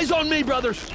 Eyes on me, brothers!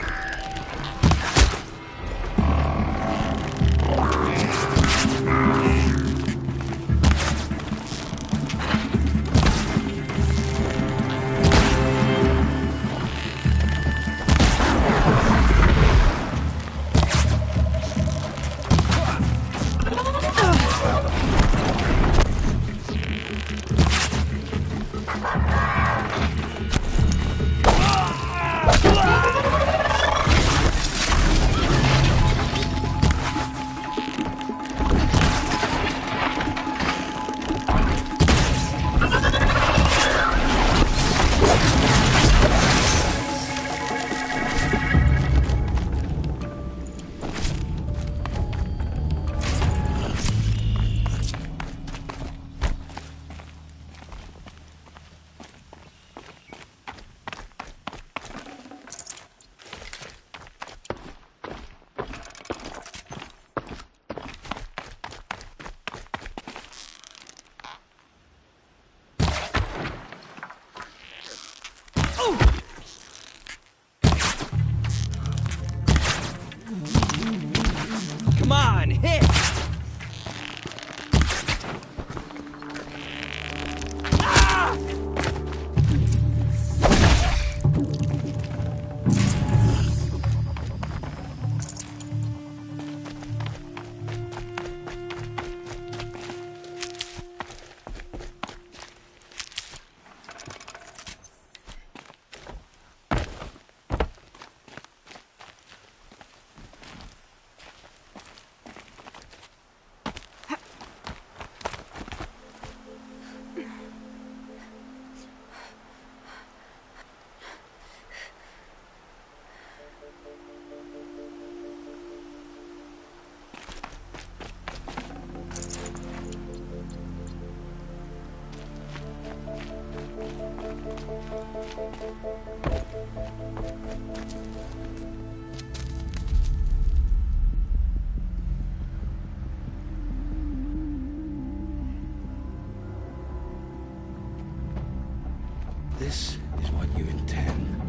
This is what you intend.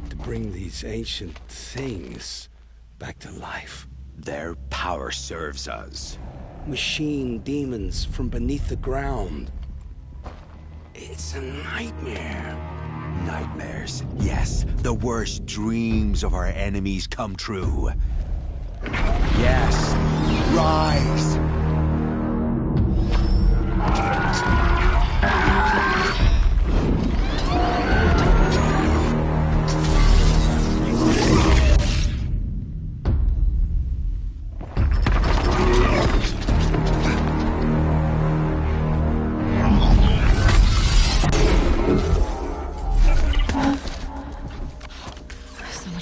To bring these ancient things back to life. Their power serves us. Machine demons from beneath the ground. It's a nightmare. Nightmares. Yes, the worst dreams of our enemies come true. Yes, rise!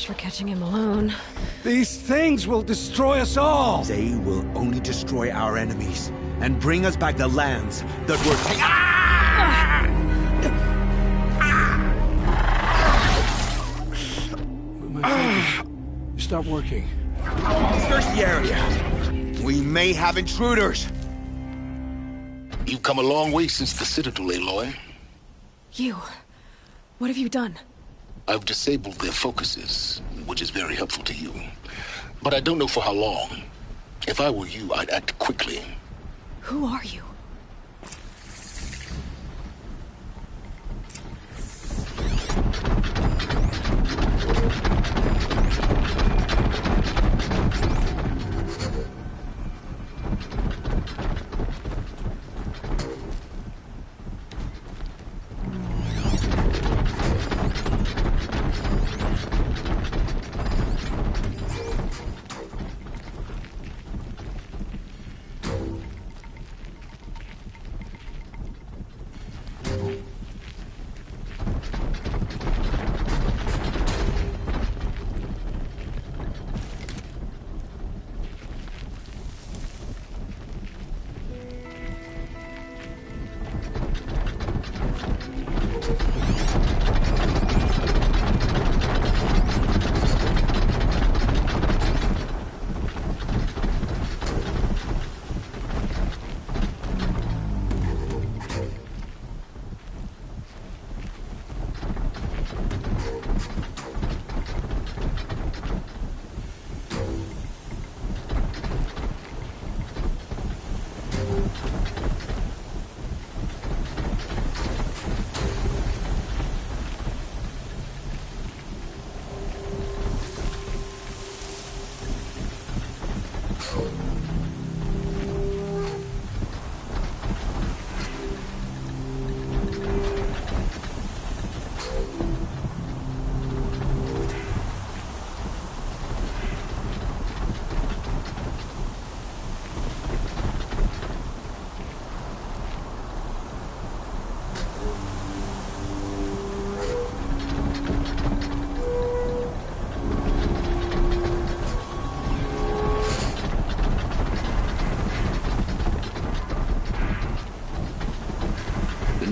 For catching him alone. These things will destroy us all! They will only destroy our enemies and bring us back the lands that were taken. Ah! My fingers stop working. Search the area. We may have intruders. You've come a long way since the Citadel, Aloy. You. What have you done? I've disabled their focuses, which is very helpful to you. But I don't know for how long. If I were you, I'd act quickly. Who are you?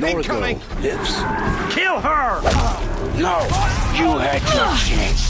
Incoming! Lives. Kill her! No! You had your chance!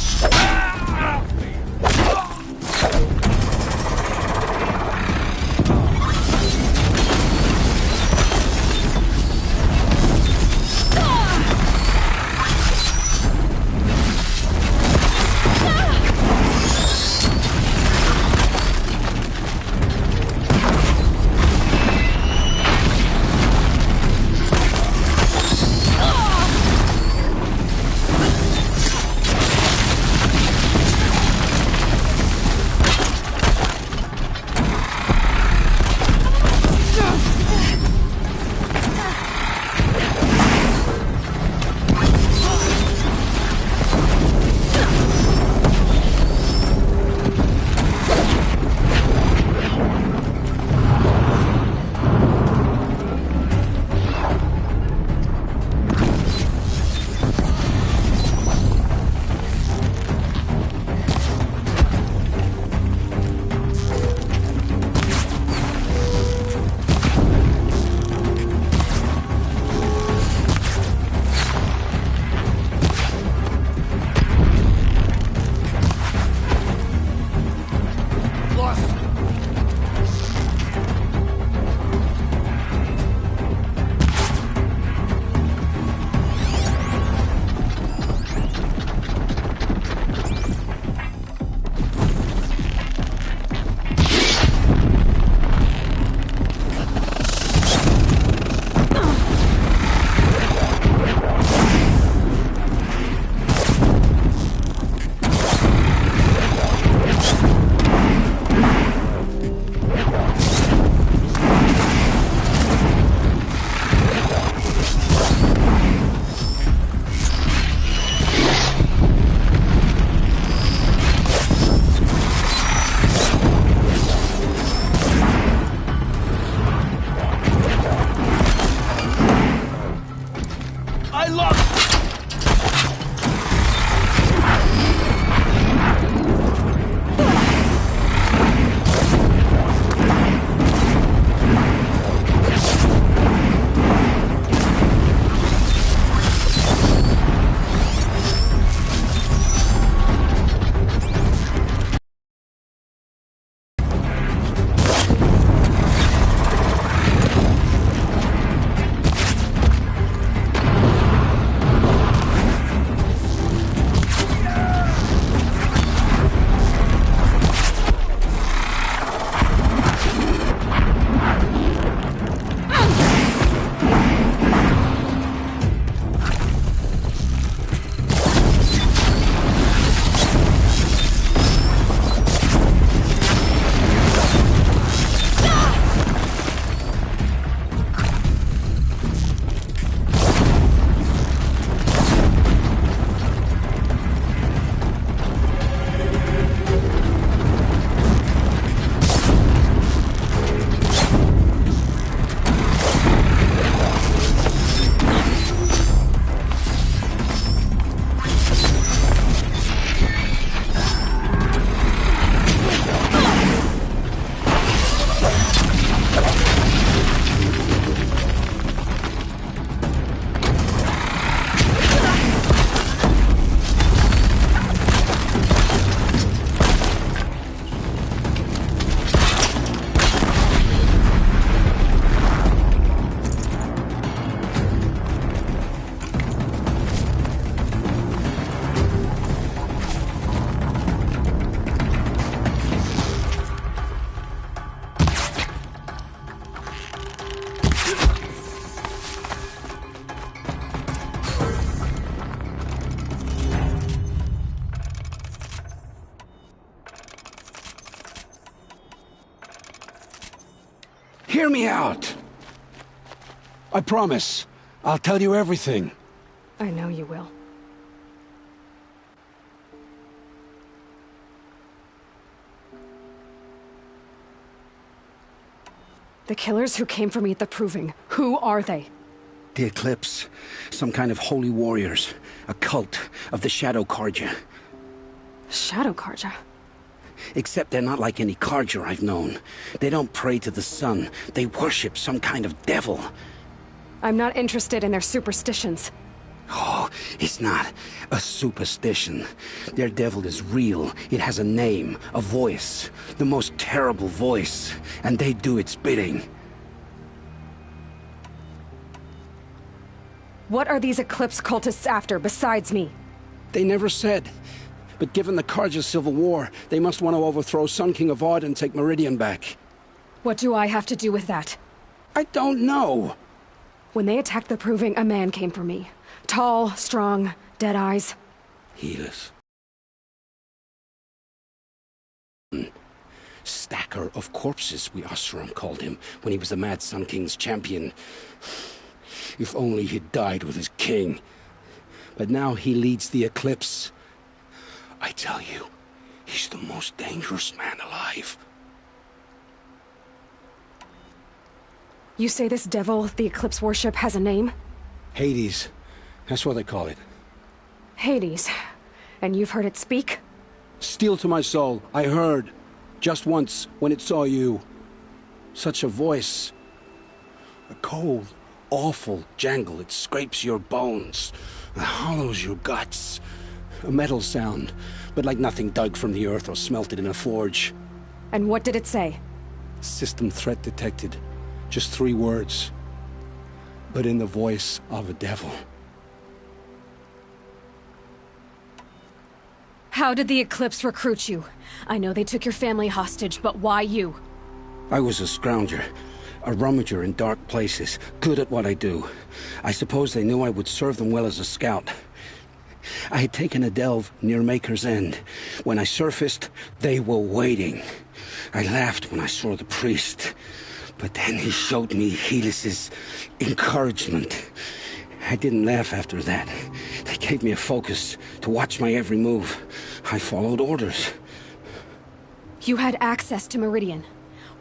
Hear me out! I promise. I'll tell you everything. I know you will. The killers who came for me at the Proving, who are they? The Eclipse. Some kind of holy warriors. A cult of the Shadow Carja. Shadow Carja? Except they're not like any Carja I've known. They don't pray to the sun. They worship some kind of devil. I'm not interested in their superstitions. Oh, it's not a superstition. Their devil is real. It has a name, a voice. The most terrible voice. And they do its bidding. What are these Eclipse cultists after, besides me? They never said. But given the Carja civil war, they must want to overthrow Sun King Avad and take Meridian back. What do I have to do with that? I don't know. When they attacked the Proving, a man came for me. Tall, strong, dead eyes. Healers. Stacker of corpses, we Oseram called him, when he was the Mad Sun King's champion. If only he'd died with his king. But now he leads the Eclipse. I tell you, he's the most dangerous man alive. You say this devil the Eclipse worship has a name? Hades. That's what they call it. Hades. And you've heard it speak? Steel to my soul, I heard. Just once, when it saw you. Such a voice. A cold, awful jangle. It scrapes your bones. It hollows your guts. A metal sound, but like nothing dug from the earth or smelted in a forge. And what did it say? System threat detected. Just 3 words. But in the voice of a devil. How did the Eclipse recruit you? I know they took your family hostage, but why you? I was a scrounger. A rummager in dark places. Good at what I do. I suppose they knew I would serve them well as a scout. I had taken a delve near Maker's End. When I surfaced, they were waiting. I laughed when I saw the priest. But then he showed me Helis's encouragement. I didn't laugh after that. They gave me a focus to watch my every move. I followed orders. You had access to Meridian.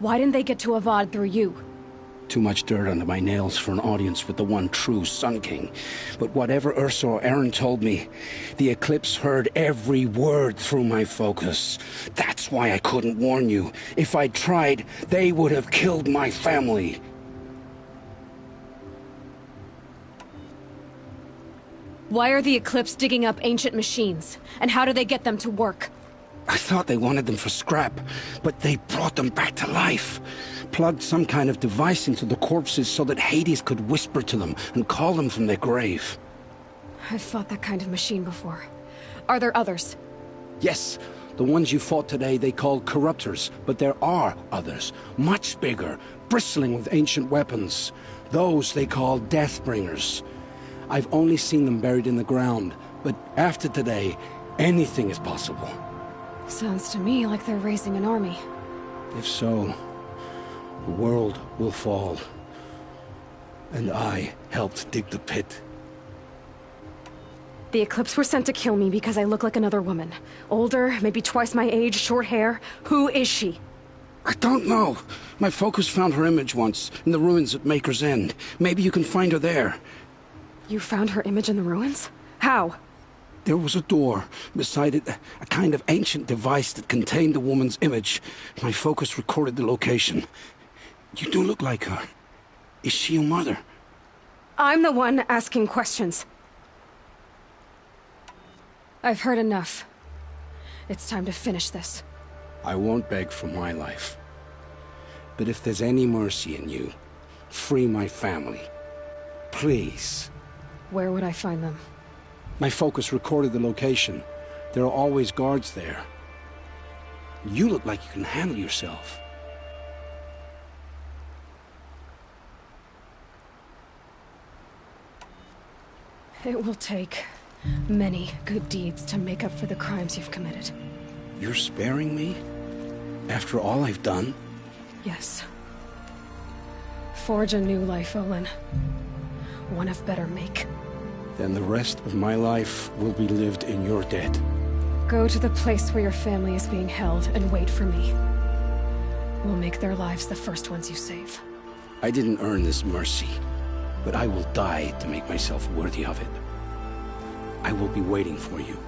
Why didn't they get to Avad through you? Too much dirt under my nails for an audience with the one true Sun King. But whatever Ursa or Aaron told me, the Eclipse heard every word through my focus. That's why I couldn't warn you. If I'd tried, they would have killed my family. Why are the Eclipse digging up ancient machines? And how do they get them to work? I thought they wanted them for scrap, but they brought them back to life. Plugged some kind of device into the corpses so that Hades could whisper to them and call them from their grave. I've fought that kind of machine before. Are there others? Yes, the ones you fought today they called Corruptors, but there are others, much bigger, bristling with ancient weapons. Those they call Deathbringers. I've only seen them buried in the ground, but after today, anything is possible. Sounds to me like they're raising an army. If so, the world will fall. And I helped dig the pit. The Eclipse were sent to kill me because I look like another woman. Older, maybe twice my age, short hair. Who is she? I don't know. My focus found her image once, in the ruins at Maker's End. Maybe you can find her there. You found her image in the ruins? How? There was a door. Beside it, a kind of ancient device that contained the woman's image. My focus recorded the location. You do look like her. Is she your mother? I'm the one asking questions. I've heard enough. It's time to finish this. I won't beg for my life. But if there's any mercy in you, free my family. Please. Where would I find them? My focus recorded the location. There are always guards there. You look like you can handle yourself. It will take many good deeds to make up for the crimes you've committed. You're sparing me? After all I've done? Yes. Forge a new life, Olin. One of better make. Then the rest of my life will be lived in your debt. Go to the place where your family is being held and wait for me. We'll make their lives the first ones you save. I didn't earn this mercy, but I will die to make myself worthy of it. I will be waiting for you.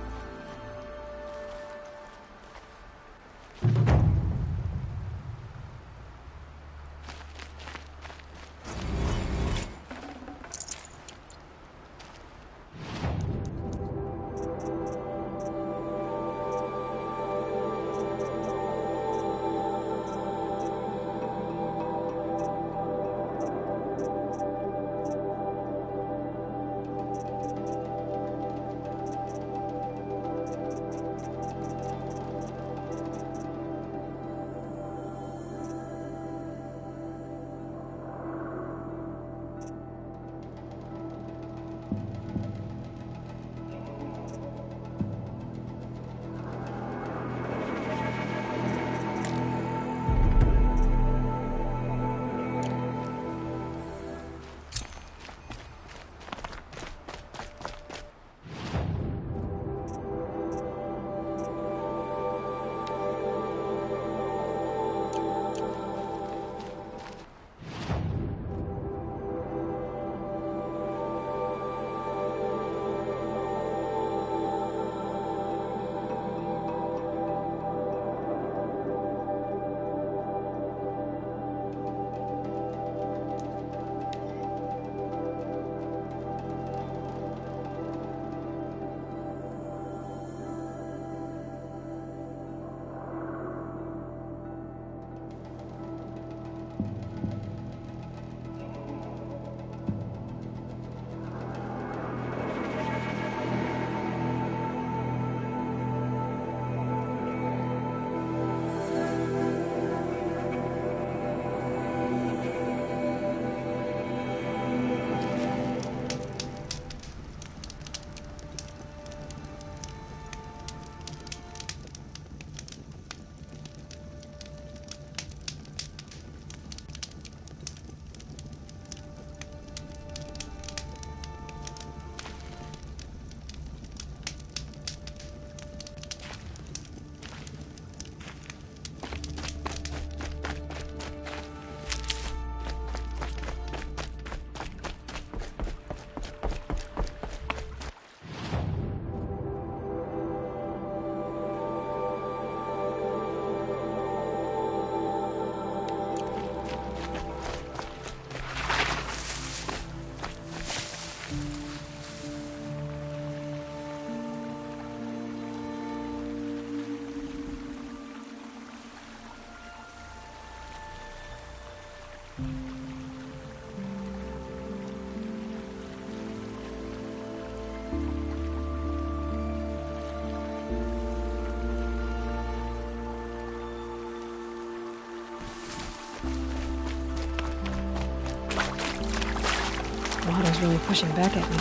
Water's really pushing back at me.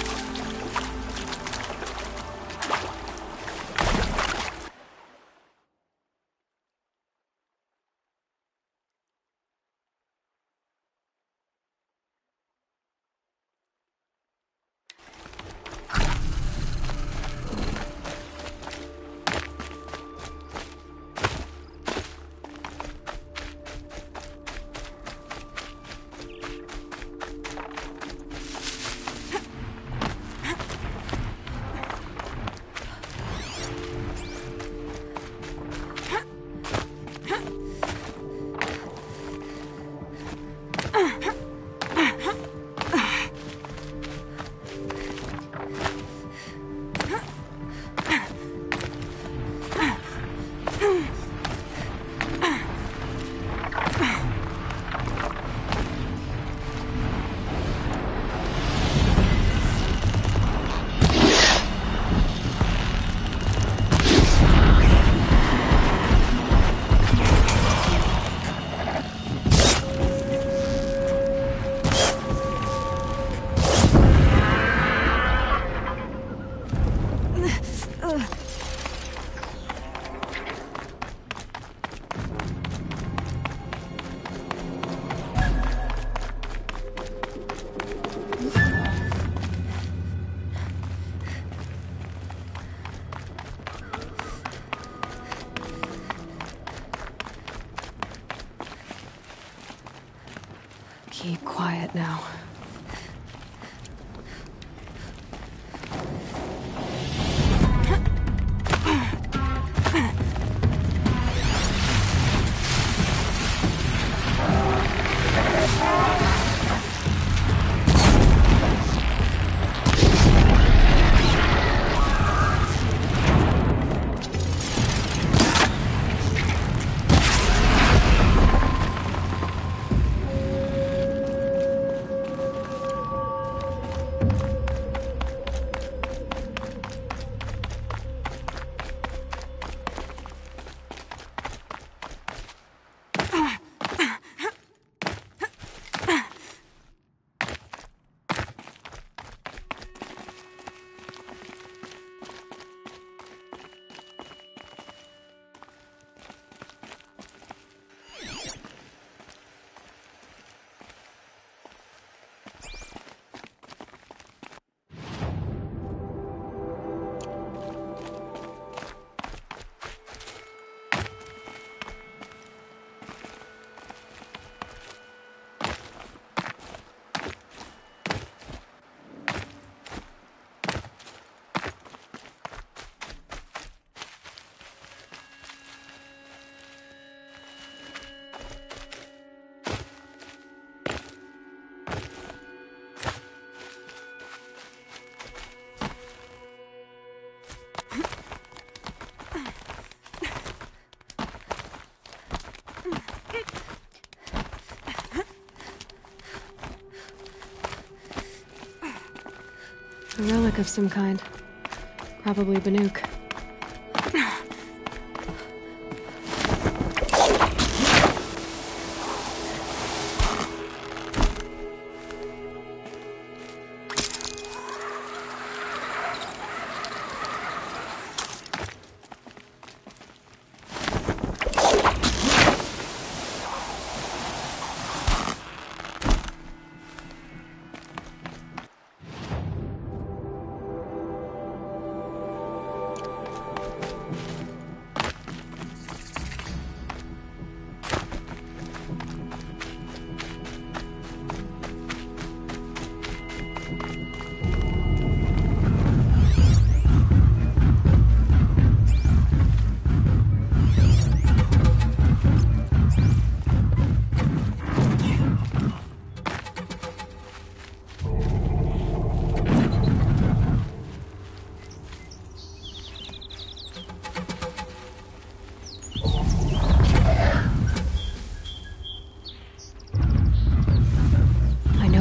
A relic of some kind. Probably Banuk.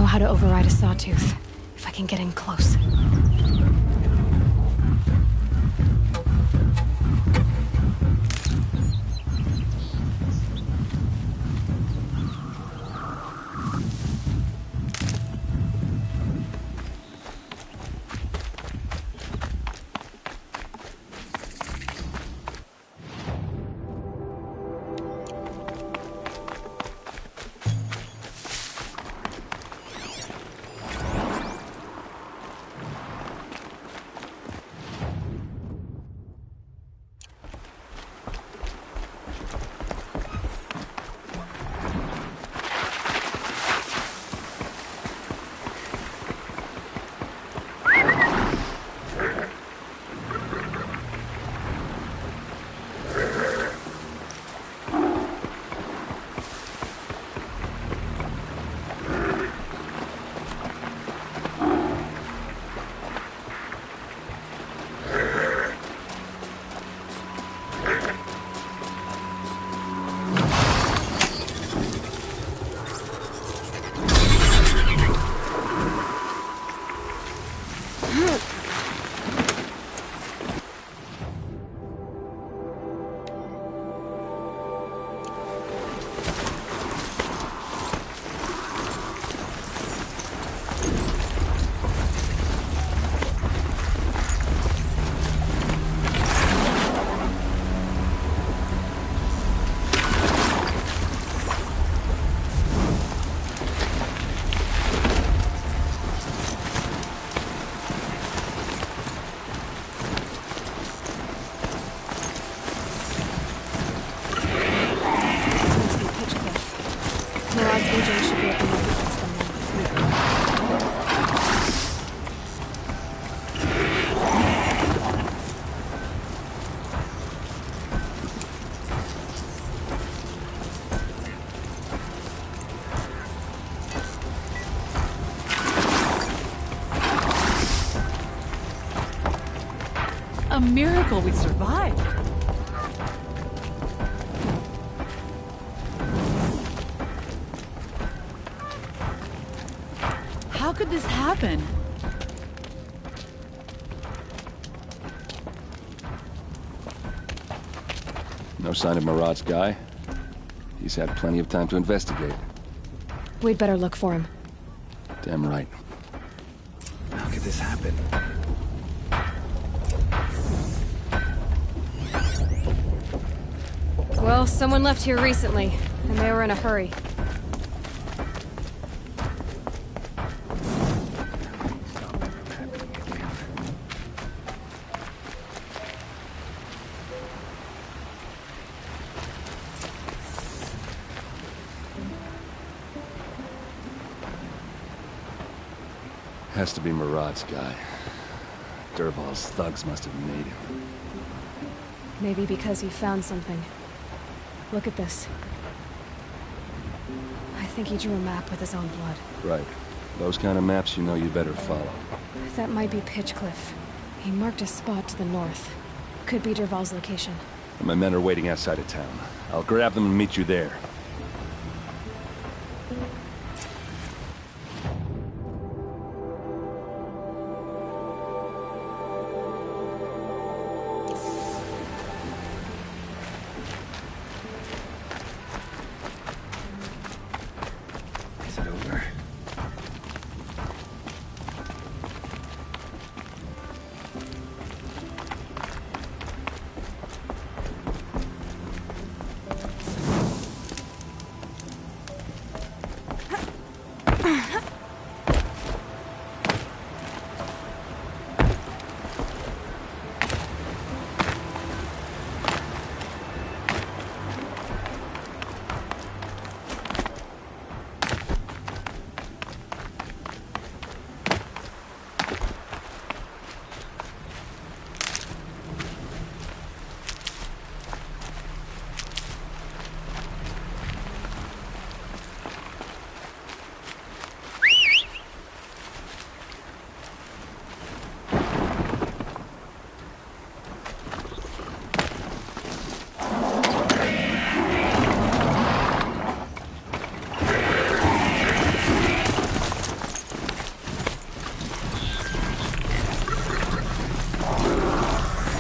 How to override a sawtooth, if I can get in close. A miracle we survived. How could this happen? No sign of Marad's guy. He's had plenty of time to investigate. We'd better look for him. Damn right. How could this happen? Well, someone left here recently, and they were in a hurry. Has to be Marad's guy. Dervahl's thugs must have made him. Maybe because he found something. Look at this. I think he drew a map with his own blood. Right. Those kind of maps you know you better follow. That might be Pitchcliff. He marked a spot to the north. Could be Dervahl's location. My men are waiting outside of town. I'll grab them and meet you there.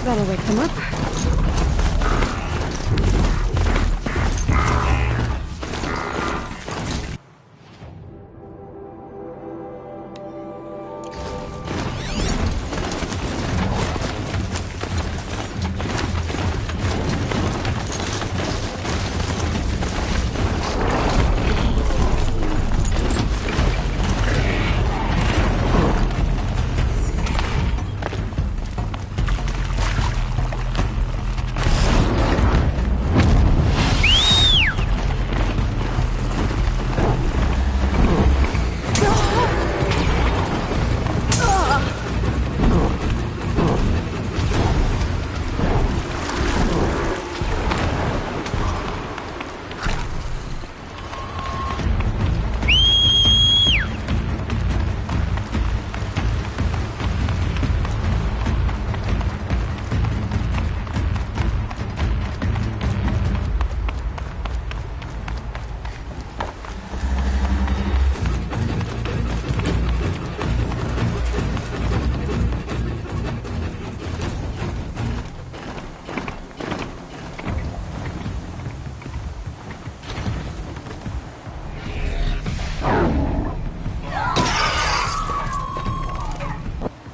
That'll wake them up.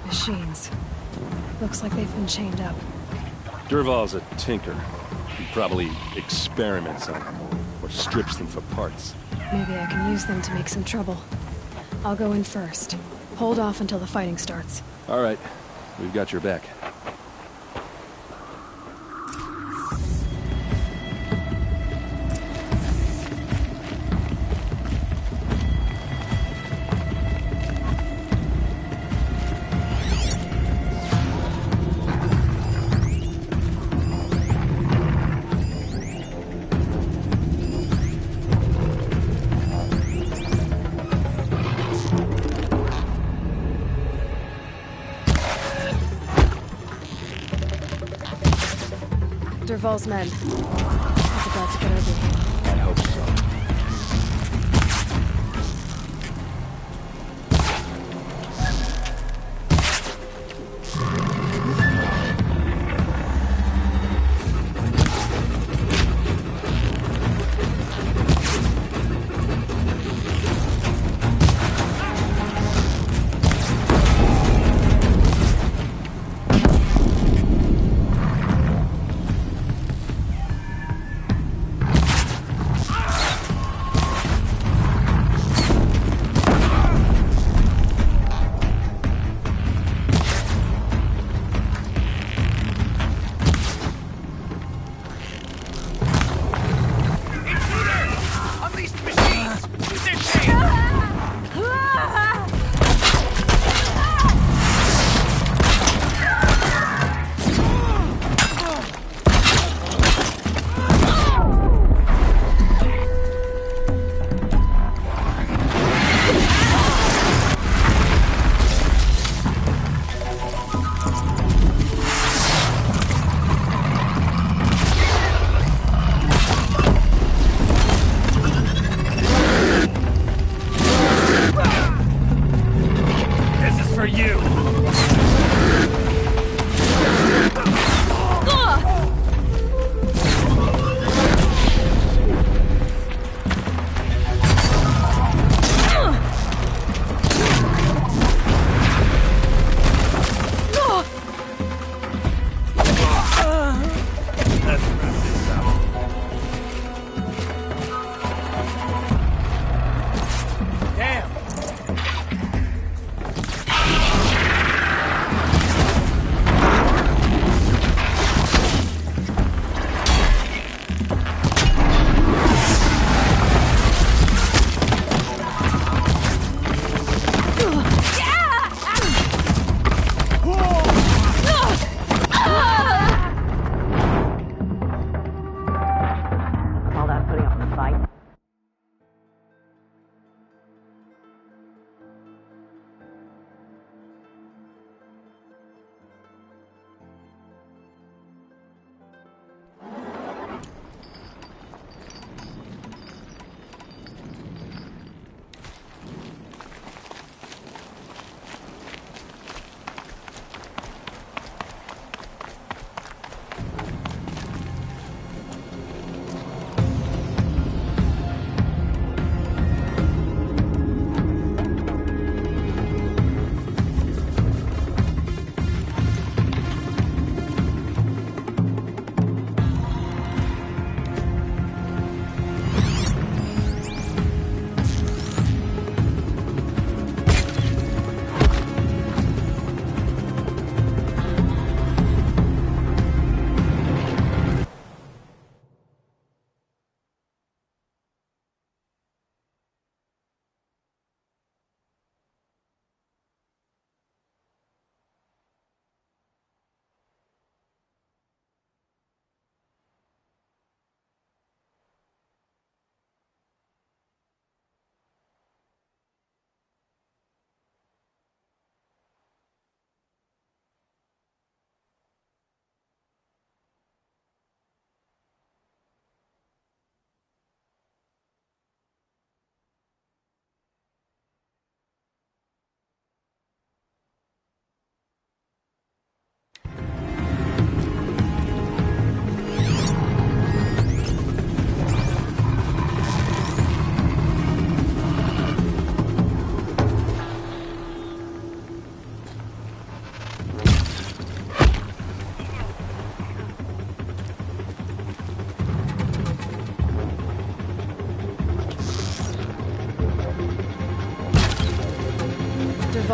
Machines. Looks like they've been chained up. Dervahl's a tinker. He probably experiments on them or strips them for parts. Maybe I can use them to make some trouble. I'll go in first. Hold off until the fighting starts. All right, we've got your back. Dervahl's men. It's about to get ugly. I hope so.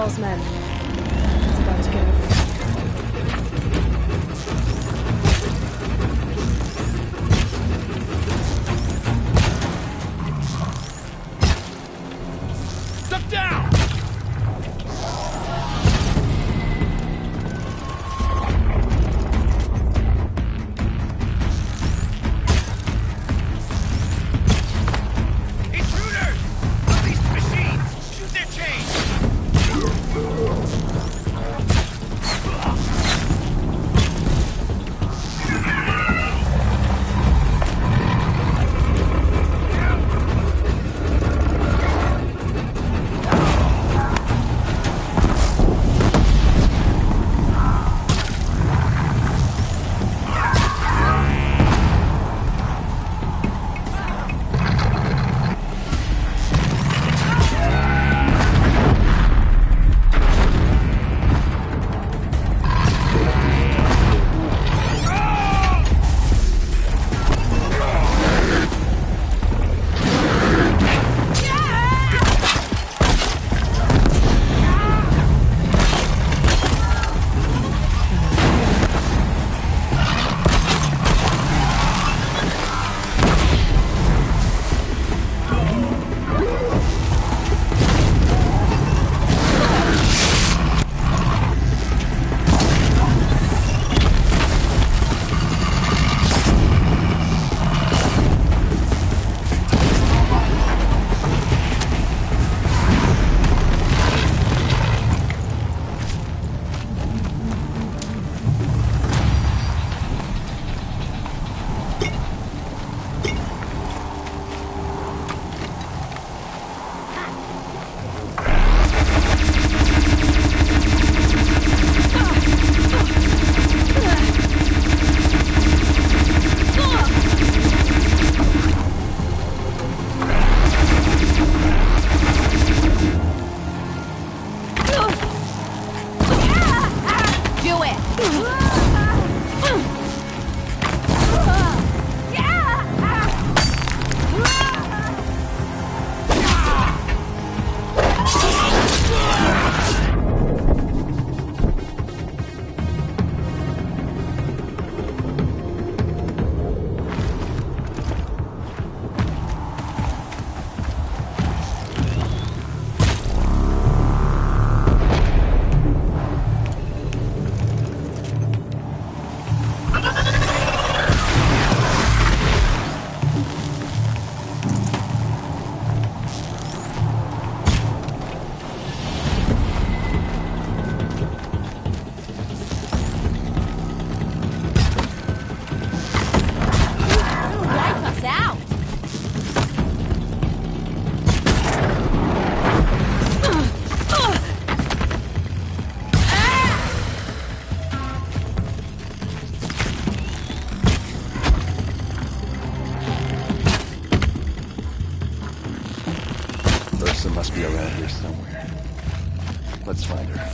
Dervahl's men. It's about to get ugly. Step down! Intruders! Unleash the machines! Shoot their chains! Ursa must be around here somewhere. Let's find her.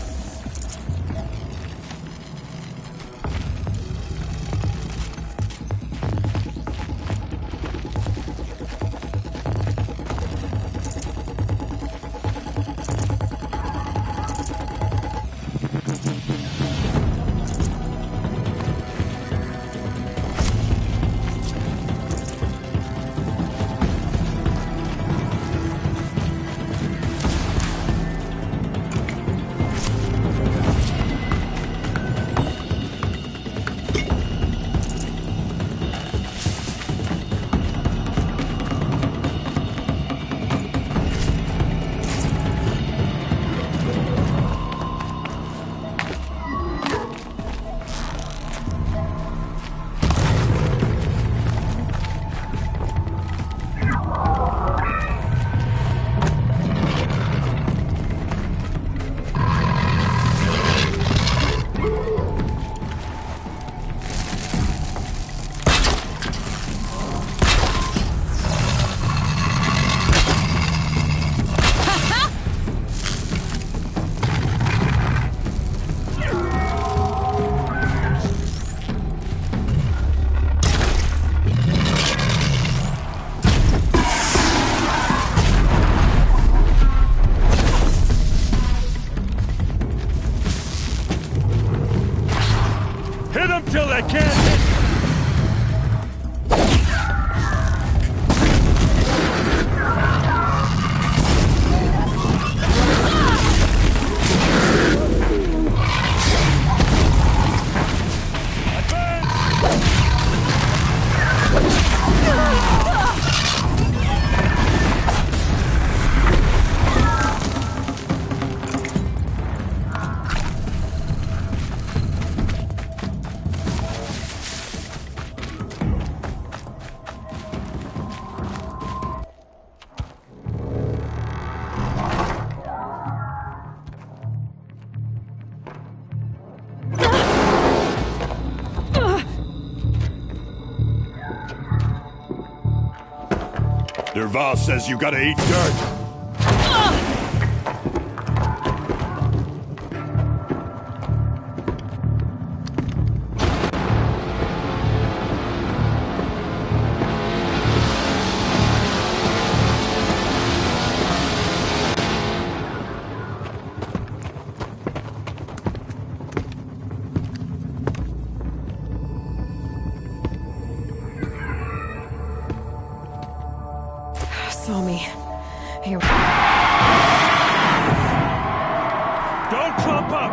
I can't! Dervahl says you gotta eat dirt. Saw me. Here. Don't clump up!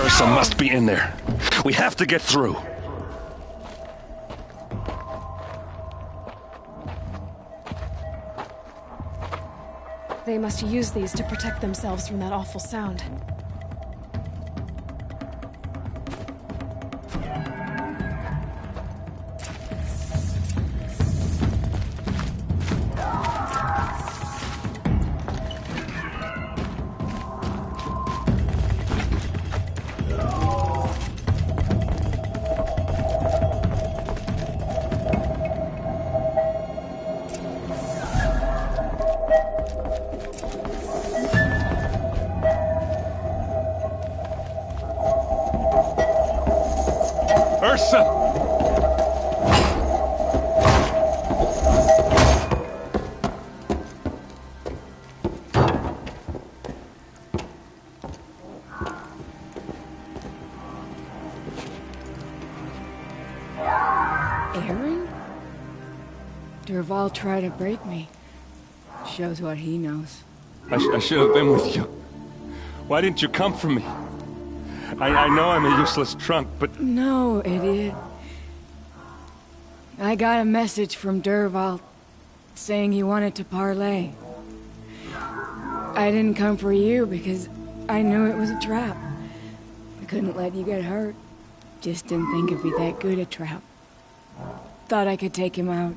Ursa must be in there. We have to get through. They must use these to protect themselves from that awful sound. Ursa! Aaron? Dervahl tried to break me. Shows what he knows. I should have been with you. Why didn't you come for me? I know I'm a useless trunk, but... No, idiot. I got a message from Dervahl saying he wanted to parlay. I didn't come for you because I knew it was a trap. I couldn't let you get hurt. Just didn't think it'd be that good a trap. Thought I could take him out.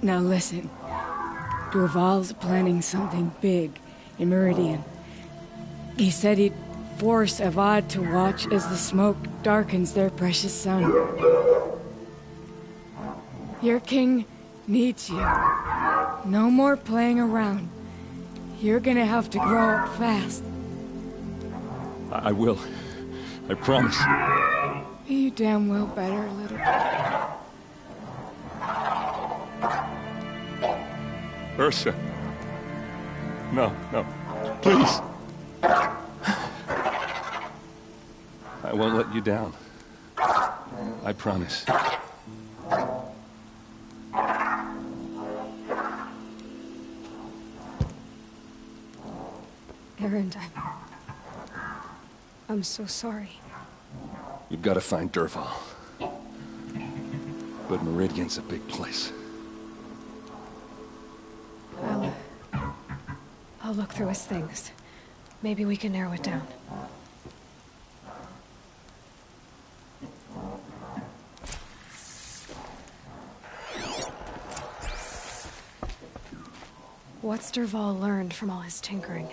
Now listen. Dervahl's planning something big in Meridian. He said he'd force Avad to watch as the smoke darkens their precious sun. Your king needs you. No more playing around. You're gonna have to grow up fast. I will. I promise. You damn well better, little... Ursa. No, no. Please. I won't let you down. I promise. Erend, I'm so sorry. You've got to find Dervahl. But Meridian's a big place. I'll look through his things. Maybe we can narrow it down. What's Dervahl learned from all his tinkering?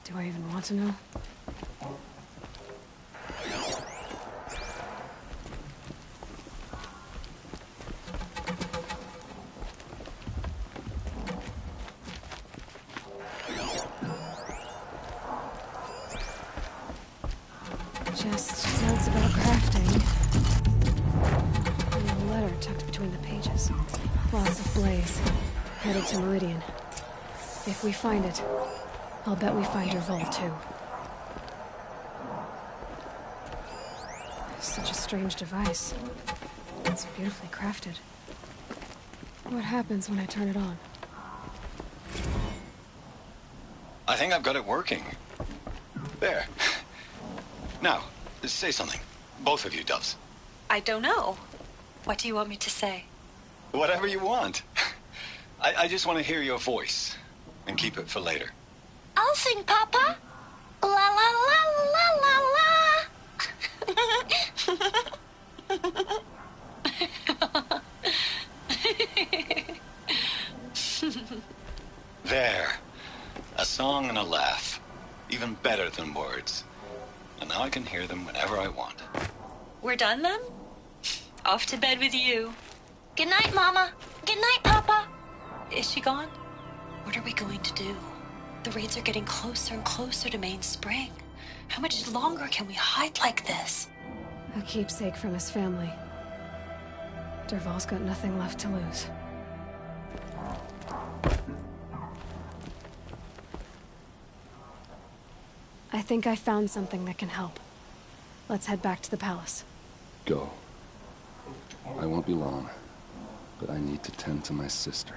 Do I even want to know? Just notes about crafting. And a letter tucked between the pages. Lots of blaze. Headed to Meridian. If we find it, I'll bet we find Dervahl too. Such a strange device. It's beautifully crafted. What happens when I turn it on? I think I've got it working. There. Now, say something. Both of you, Doves. I don't know. What do you want me to say? Whatever you want. I just want to hear your voice. And keep it for later. I'll sing, Papa. La la la la la la. There. A song and a laugh. Even better than words. And now I can hear them whenever I want. We're done then? Off to bed with you. Good night, Mama. Good night, Papa. Is she gone? What are we going to do? The raids are getting closer and closer to Main Spring. How much longer can we hide like this? A keepsake from his family. Dervahl's got nothing left to lose. I think I found something that can help. Let's head back to the palace. Go. I won't be long, but I need to tend to my sister.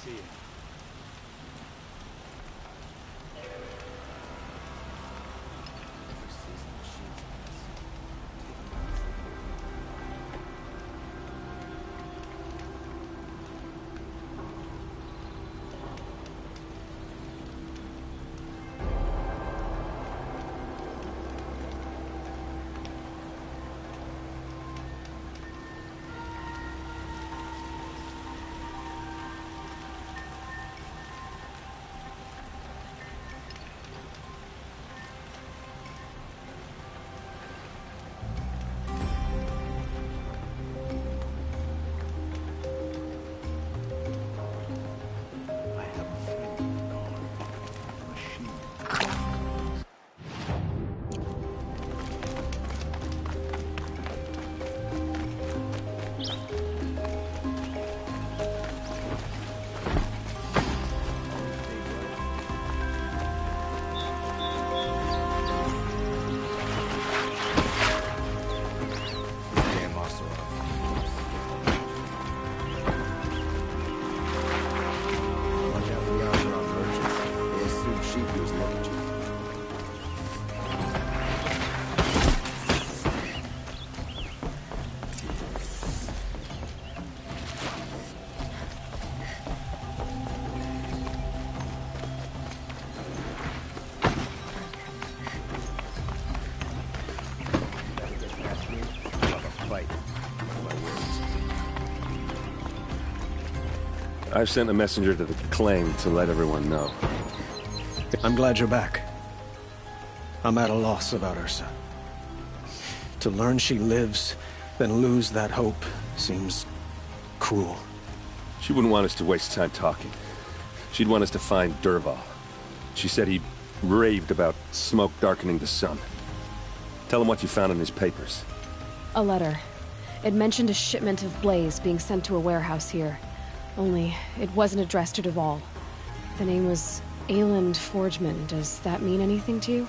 See you. I've sent a messenger to the claim to let everyone know. I'm glad you're back. I'm at a loss about Ursa. To learn she lives, then lose that hope, seems cruel. She wouldn't want us to waste time talking. She'd want us to find Dervahl. She said he raved about smoke darkening the sun. Tell him what you found in his papers. A letter. It mentioned a shipment of Blaze being sent to a warehouse here. Only, it wasn't addressed to Dervahl. The name was Ayland Forgeman. Does that mean anything to you?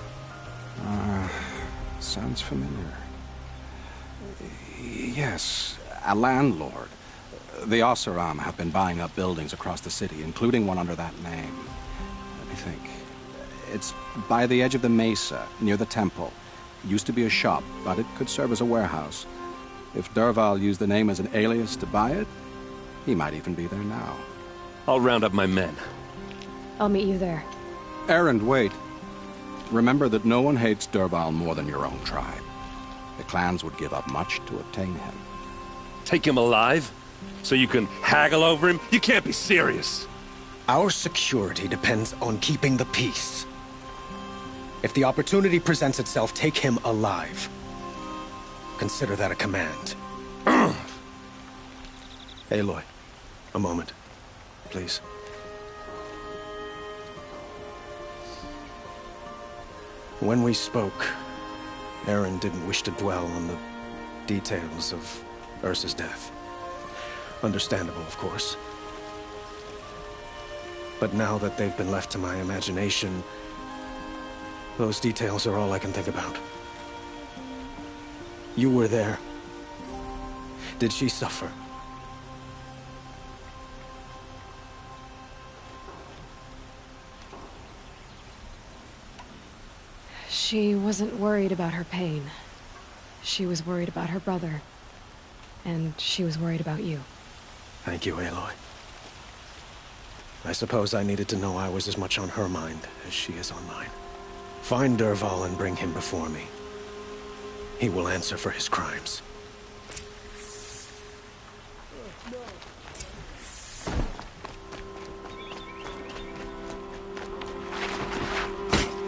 Sounds familiar. Yes, a landlord. The Oseram have been buying up buildings across the city, including one under that name. Let me think. It's by the edge of the mesa, near the temple. It used to be a shop, but it could serve as a warehouse. If Dervahl used the name as an alias to buy it, he might even be there now. I'll round up my men. I'll meet you there. Erend, wait. Remember that no one hates Dervahl more than your own tribe. The clans would give up much to obtain him. Take him alive? So you can haggle over him? You can't be serious. Our security depends on keeping the peace. If the opportunity presents itself, take him alive. Consider that a command. Aloy, a moment, please. When we spoke, Erend didn't wish to dwell on the details of Ursa's death. Understandable, of course. But now that they've been left to my imagination, those details are all I can think about. You were there. Did she suffer? She wasn't worried about her pain. She was worried about her brother. And she was worried about you. Thank you, Aloy. I suppose I needed to know I was as much on her mind as she is on mine. Find Dervahl and bring him before me. He will answer for his crimes.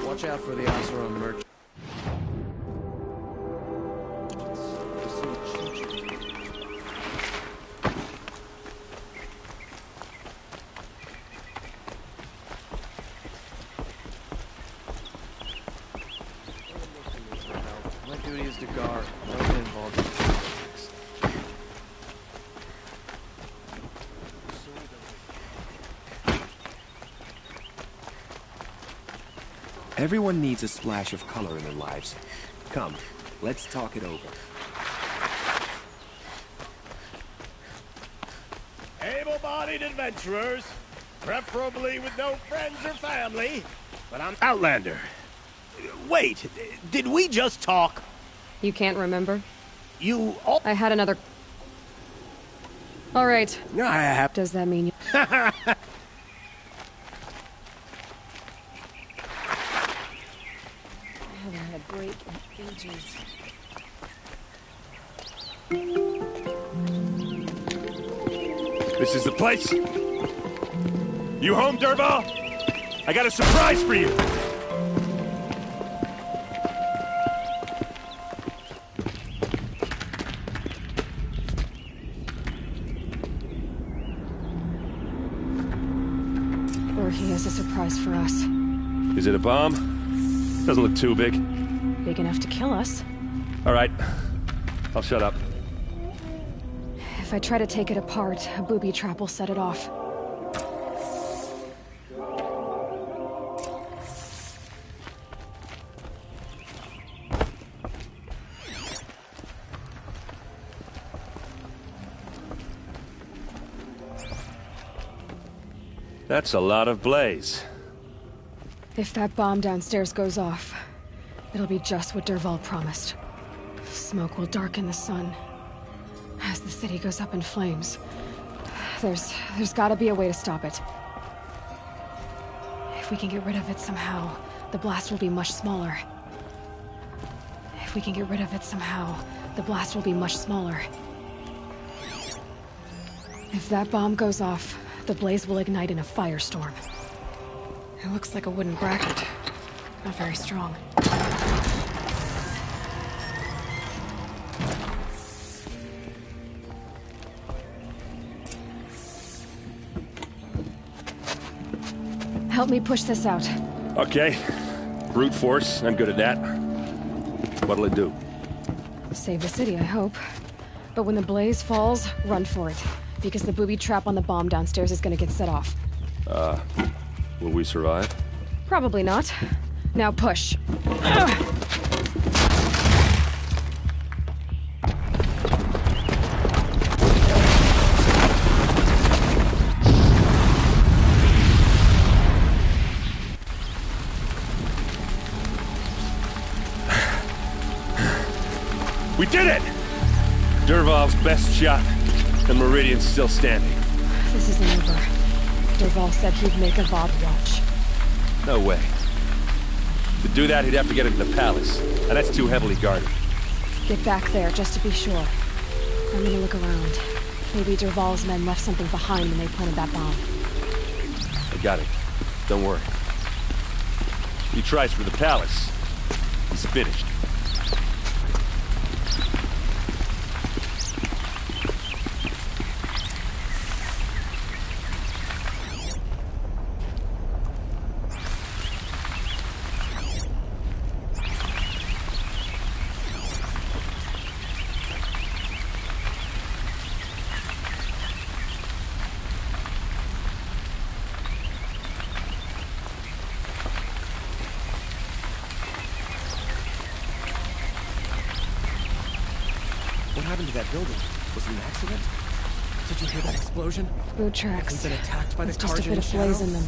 Watch out for the Oseram merchant. My duty is to guard. Don't get involved in politics. Everyone needs a splash of color in their lives. Come, let's talk it over. Able-bodied adventurers, preferably with no friends or family, but I'm Outlander. Wait, did we just talk? You can't remember? You... I had another... All right. Does that mean you... I haven't had a break in ages. This is the place? You home, Dervahl? I got a surprise for you! Or he has a surprise for us. Is it a bomb? Doesn't look too big. Big enough to kill us. All right. I'll shut up. If I try to take it apart, a booby trap will set it off. That's a lot of blaze. If that bomb downstairs goes off, it'll be just what Dervahl promised. Smoke will darken the sun. As the city goes up in flames, there's gotta be a way to stop it. If we can get rid of it somehow, the blast will be much smaller. If we can get rid of it somehow, the blast will be much smaller. If that bomb goes off, the blaze will ignite in a firestorm. It looks like a wooden bracket. Not very strong. Help me push this out. Okay. Brute force, I'm good at that. What'll it do? Save the city, I hope. But when the blaze falls, run for it. Because the booby trap on the bomb downstairs is gonna get set off. Will we survive? Probably not. Now push. We did it! Dervahl's best shot, and Meridian's still standing. This isn't over. Dervahl said he'd make a Vodd watch. No way. To do that, he'd have to get into the palace, and that's too heavily guarded. Get back there, just to be sure. I'm gonna look around. Maybe Dervahl's men left something behind when they planted that bomb. I got it. Don't worry. He tries for the palace. He's finished. What happened to that building? Was it an accident? Did you hear that explosion? Boot tracks. Has it been attacked by the There's just a Carja bit of blaze in them.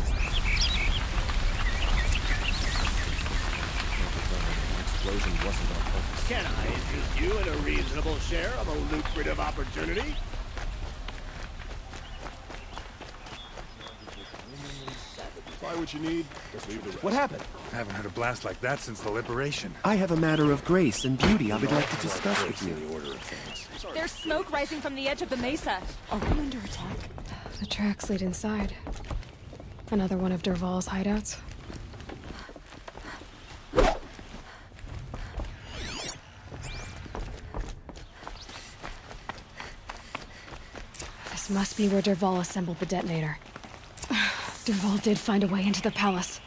Explosion wasn't on purpose. Can I interest you in a reasonable share of a lucrative opportunity? Buy what you need, just leave the rest. What happened? I haven't had a blast like that since the liberation. I have a matter of grace and beauty I would like to discuss with you. There's smoke rising from the edge of the mesa. Are we under attack? The tracks lead inside. Another one of Dervahl's hideouts. This must be where Dervahl assembled the detonator. Dervahl did find a way into the palace.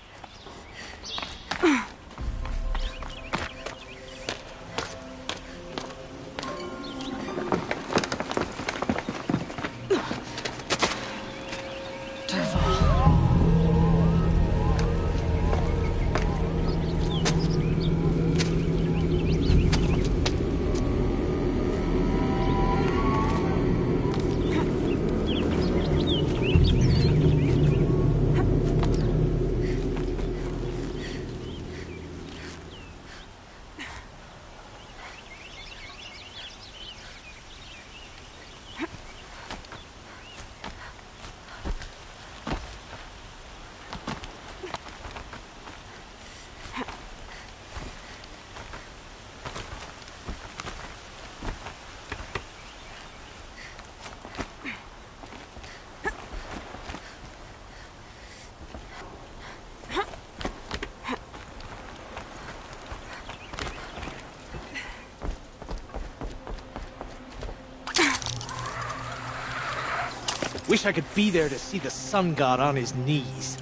Wish I could be there to see the sun god on his knees.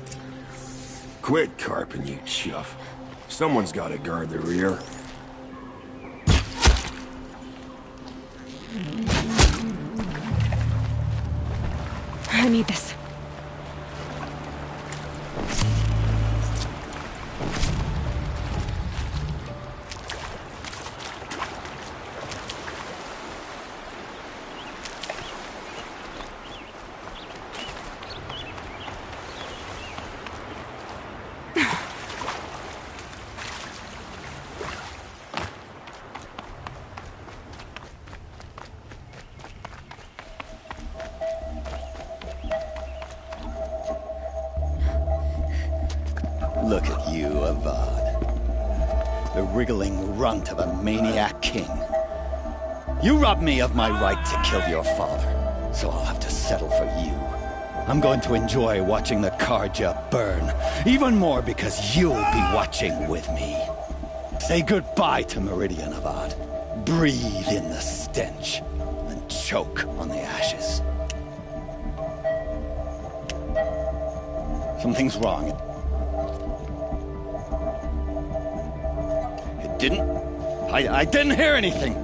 Quit carping, you chuff. Someone's gotta guard the rear. I need this. Look at you, Avad. The wriggling runt of a maniac king. You robbed me of my right to kill your father, so I'll have to settle for you. I'm going to enjoy watching the Carja burn. Even more because you'll be watching with me. Say goodbye to Meridian, Avad. Breathe in the stench and choke on the ashes. Something's wrong. It didn't... I didn't hear anything.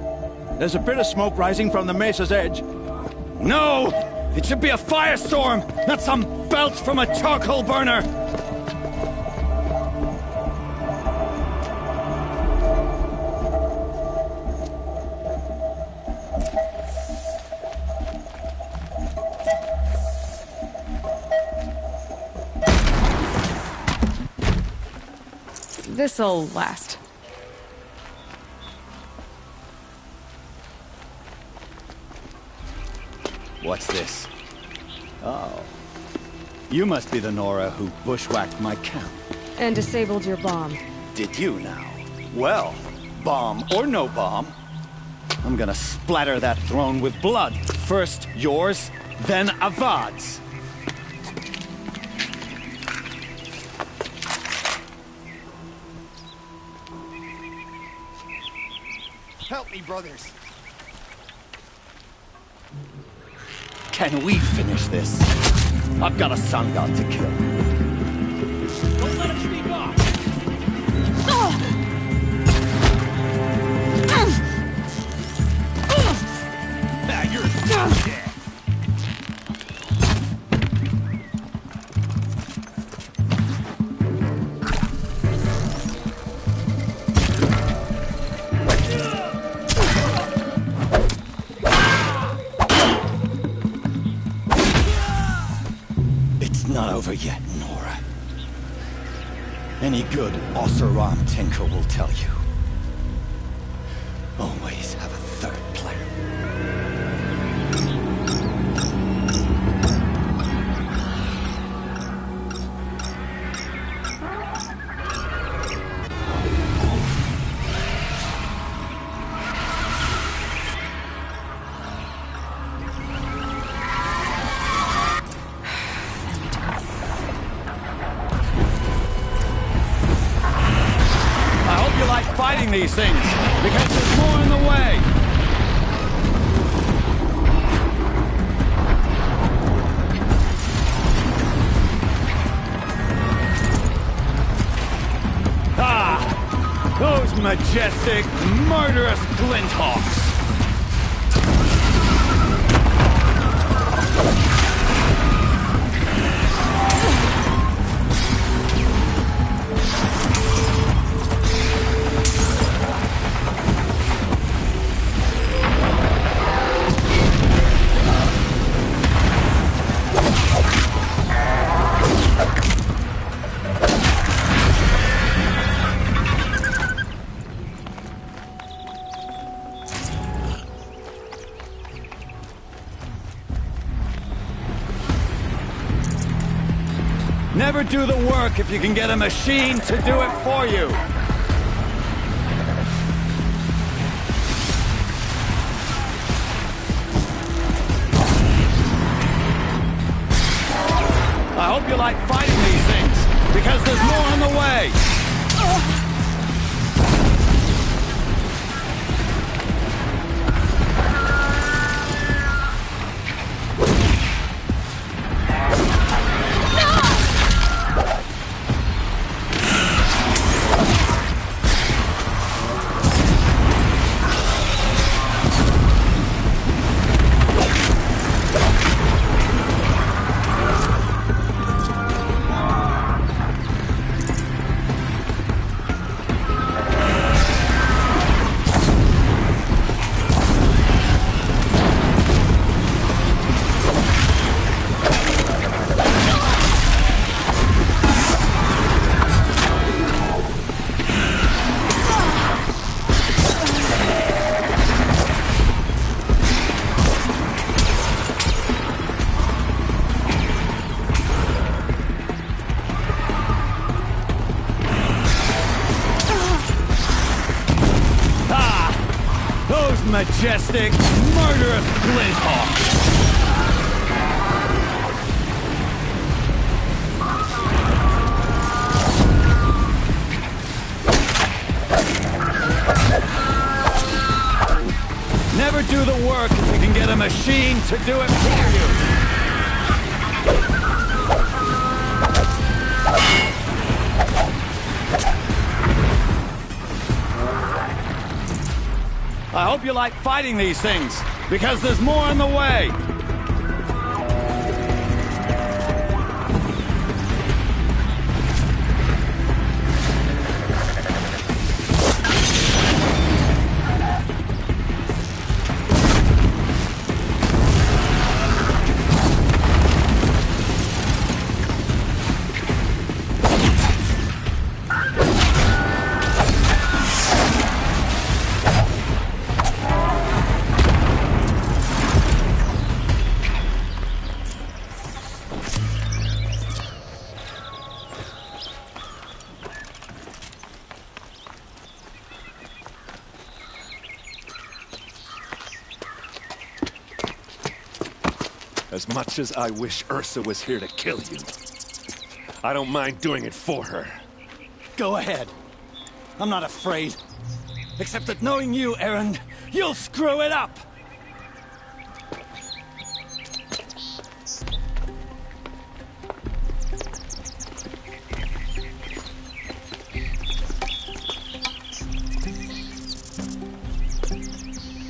There's a bit of smoke rising from the mesa's edge. No! It should be a firestorm, not some belch from a charcoal burner! This'll last. What's this? Oh. You must be the Nora who bushwhacked my camp. And disabled your bomb. Did you now? Well, bomb or no bomb, I'm gonna splatter that throne with blood. First yours, then Avad's. Help me, brothers. Can we finish this? I've got a sun god to kill. Don't let him sneak off! You're dead. Not over yet, Nora. Any good Oseram tinker will tell you. Always have a third plan. Fighting these things, because there's more in the way. Ah! Those majestic, murderous Glinthawks! Never do the work if you can get a machine to do it for you. I hope you like fighting these things, because there's more on the way. Majestic, murderous Glinthawks! to do it for you! I hope you like fighting these things, because there's more on the way! As much as I wish Ursa was here to kill you, I don't mind doing it for her. Go ahead. I'm not afraid. Except that knowing you, Erend, you'll screw it up!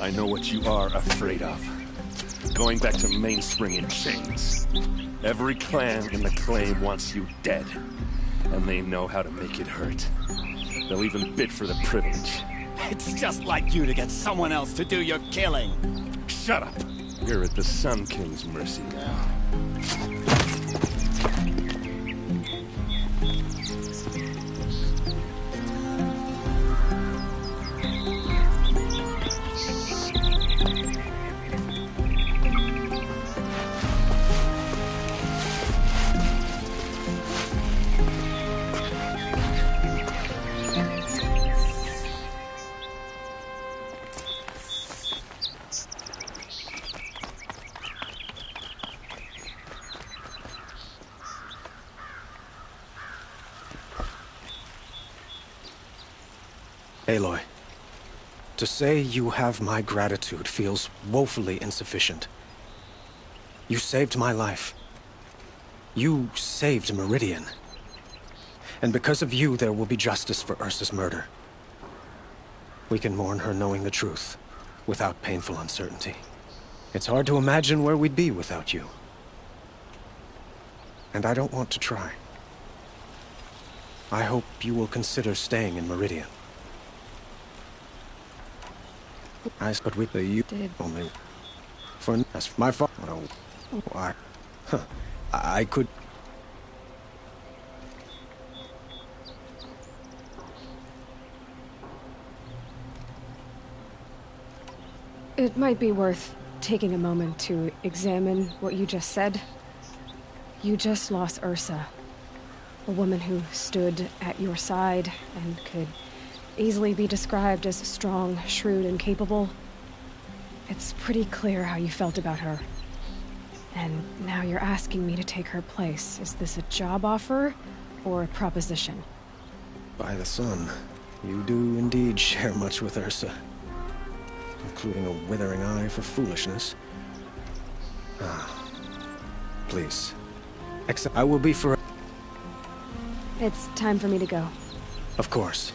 I know what you are afraid of. Going back to Mainspring in chains. Every clan in the claim wants you dead. And they know how to make it hurt. They'll even bid for the privilege. It's just like you to get someone else to do your killing. Shut up! You're at the Sun King's mercy now. Aloy, to say you have my gratitude feels woefully insufficient. You saved my life. You saved Meridian. And because of you, there will be justice for Ursa's murder. We can mourn her knowing the truth, without painful uncertainty. It's hard to imagine where we'd be without you. And I don't want to try. I hope you will consider staying in Meridian. But with the you did only for that's my fault. Oh, I could. It might be worth taking a moment to examine what you just said. You just lost Ursa, a woman who stood at your side and could easily be described as strong, shrewd, and capable. It's pretty clear how you felt about her. And now you're asking me to take her place. Is this a job offer or a proposition? By the sun, you do indeed share much with Ursa. Including a withering eye for foolishness. Please. Except I will be for... It's time for me to go. Of course.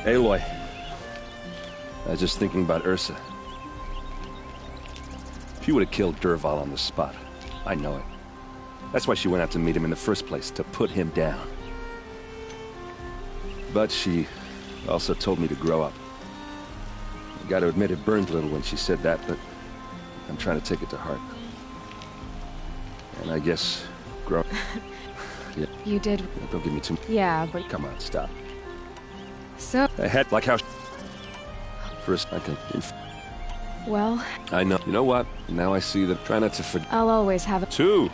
Aloy. I was just thinking about Ursa. She would have killed Dervahl on the spot. I know it. That's why she went out to meet him in the first place, to put him down. But she also told me to grow up. I gotta admit it burned a little when she said that, but I'm trying to take it to heart. And I guess grow... Yeah. You did... Yeah, don't give me too... Yeah, but... Come on, stop. So... I had, like how... First, I can... Well... I know. You know what? Now I see that. Try not to forget. I'll always have a... Two!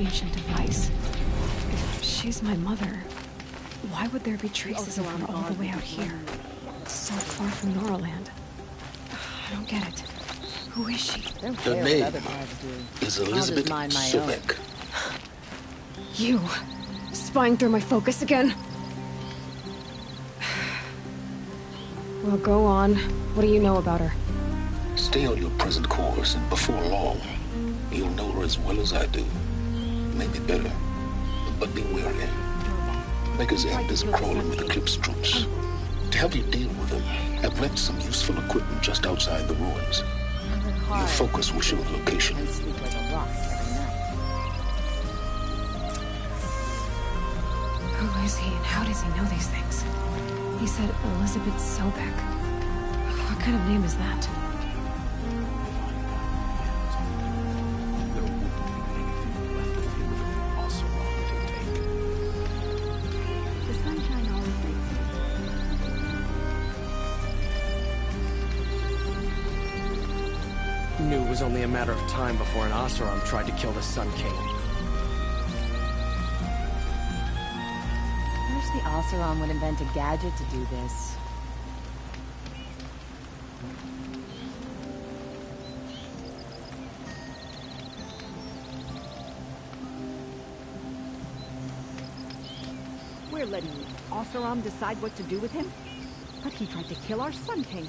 Ancient device. If she's my mother, why would there be traces of her all the way out here? So far from Noraland. I don't get it. Who is she? Her name is Elizabeth Sobek. You? Spying through my focus again? Well, go on. What do you know about her? Stay on your present course, and before long, you'll know her as well as I do. Maybe better, but be wary. Maker's End is crawling with Eclipse troops. To help you deal with them, I've left some useful equipment just outside the ruins. Your focus will show the location. Who is he and how does he know these things? He said Elizabeth Sobek. What kind of name is that? Knew it was only a matter of time before an Oseram tried to kill the Sun King. I wish the Oseram would invent a gadget to do this. We're letting Oseram decide what to do with him? But he tried to kill our Sun King.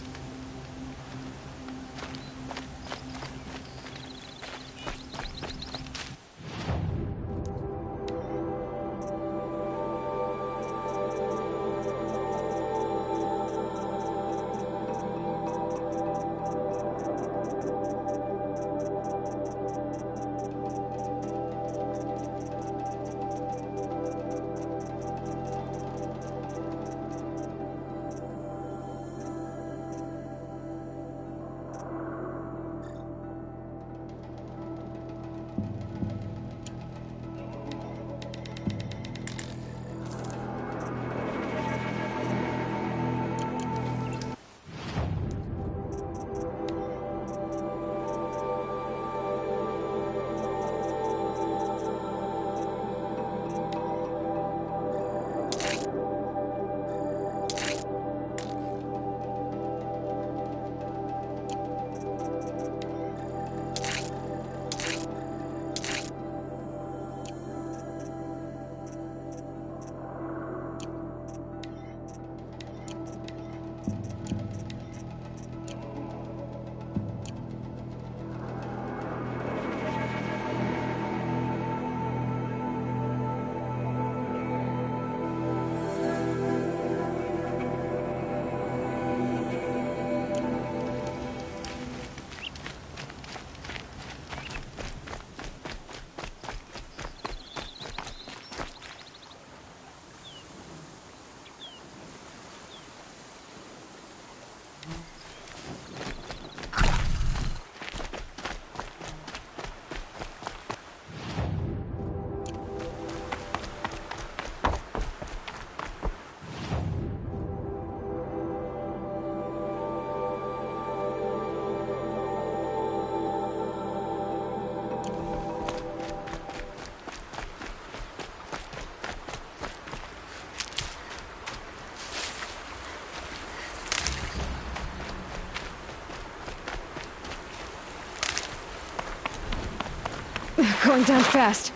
Going down fast.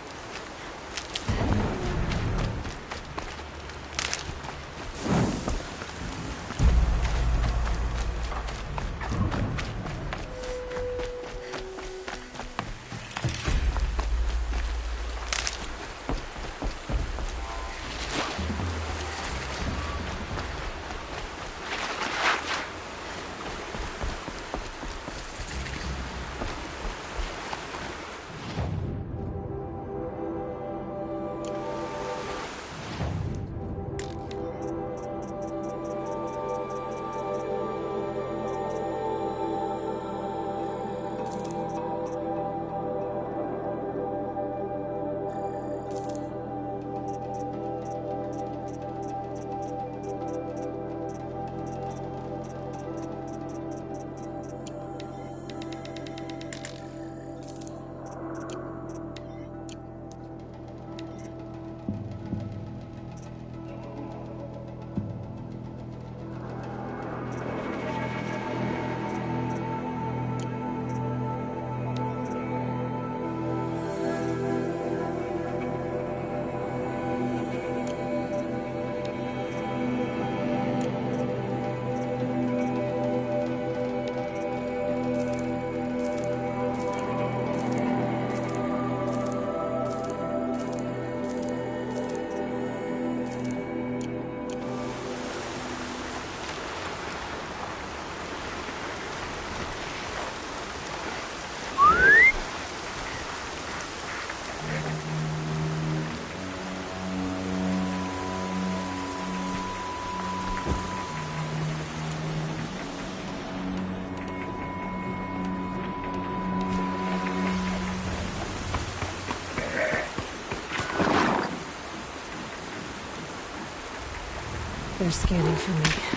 They're scanning for me.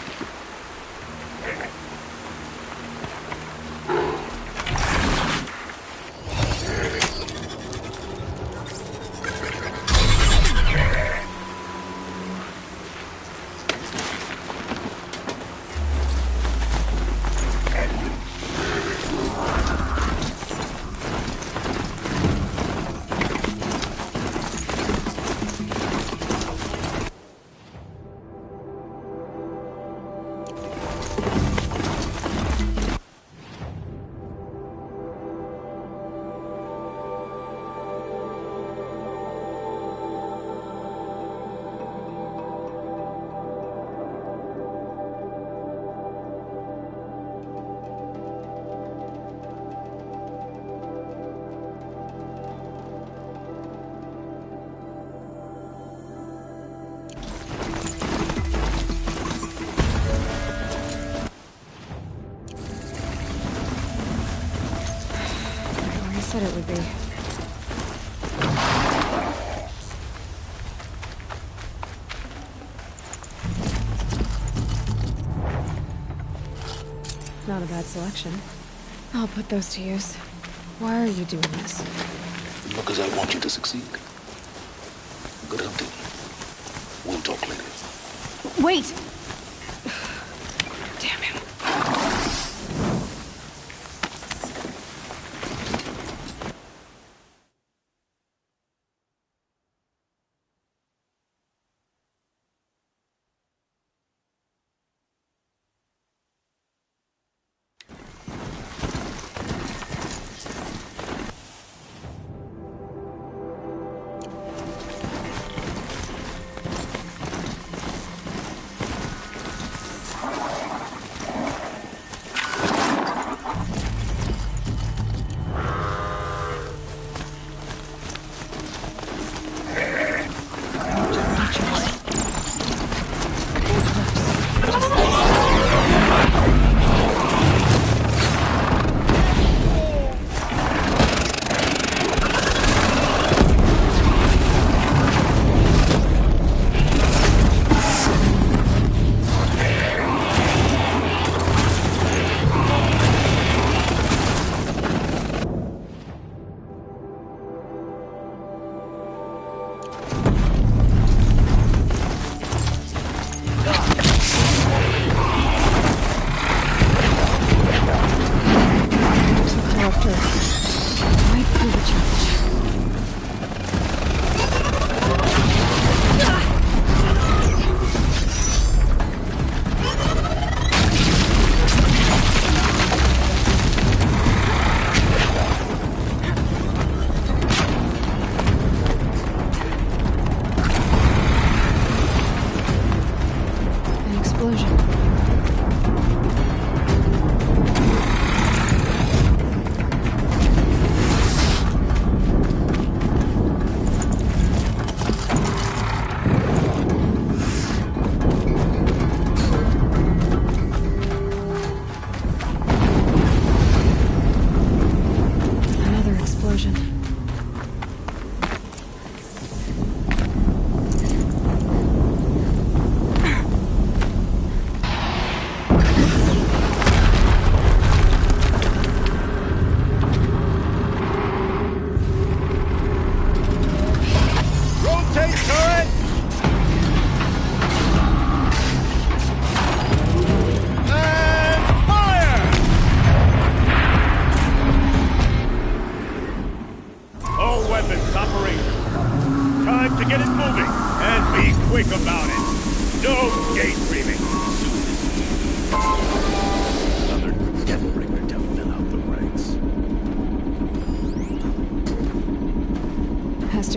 Said it would be. Not a bad selection. I'll put those to use. Why are you doing this? Because I want you to succeed. Good hunting. We'll talk later. Wait! Damn him.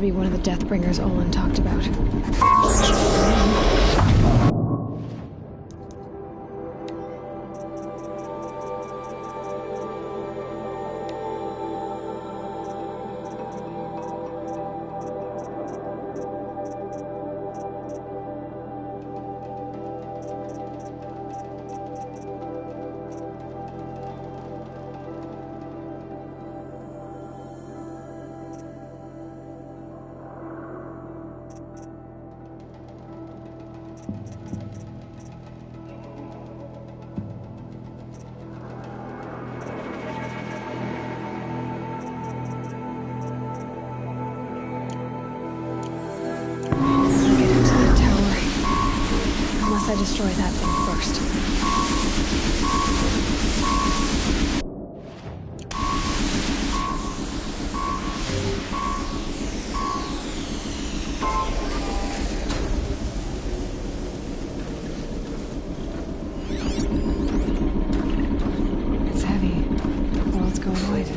to be one of the Deathbringers Olin talked about. I destroy that thing first. It's heavy. The world's going wide.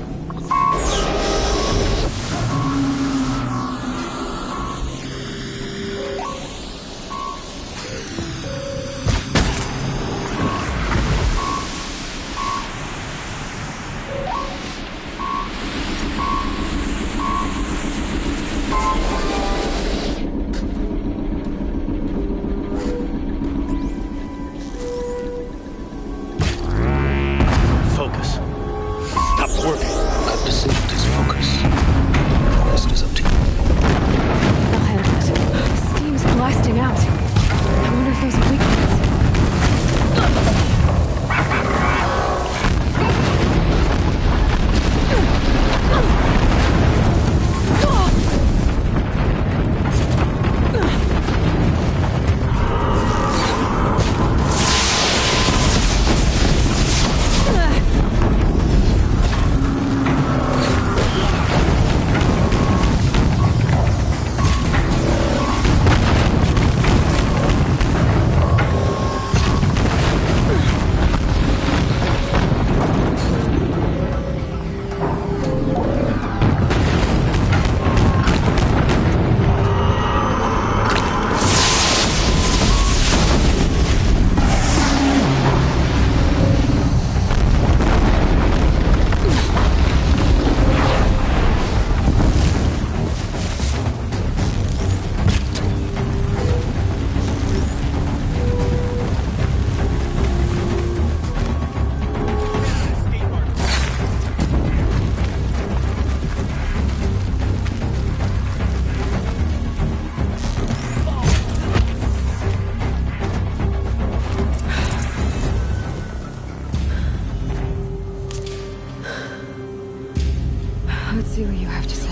Let's see what you have to say.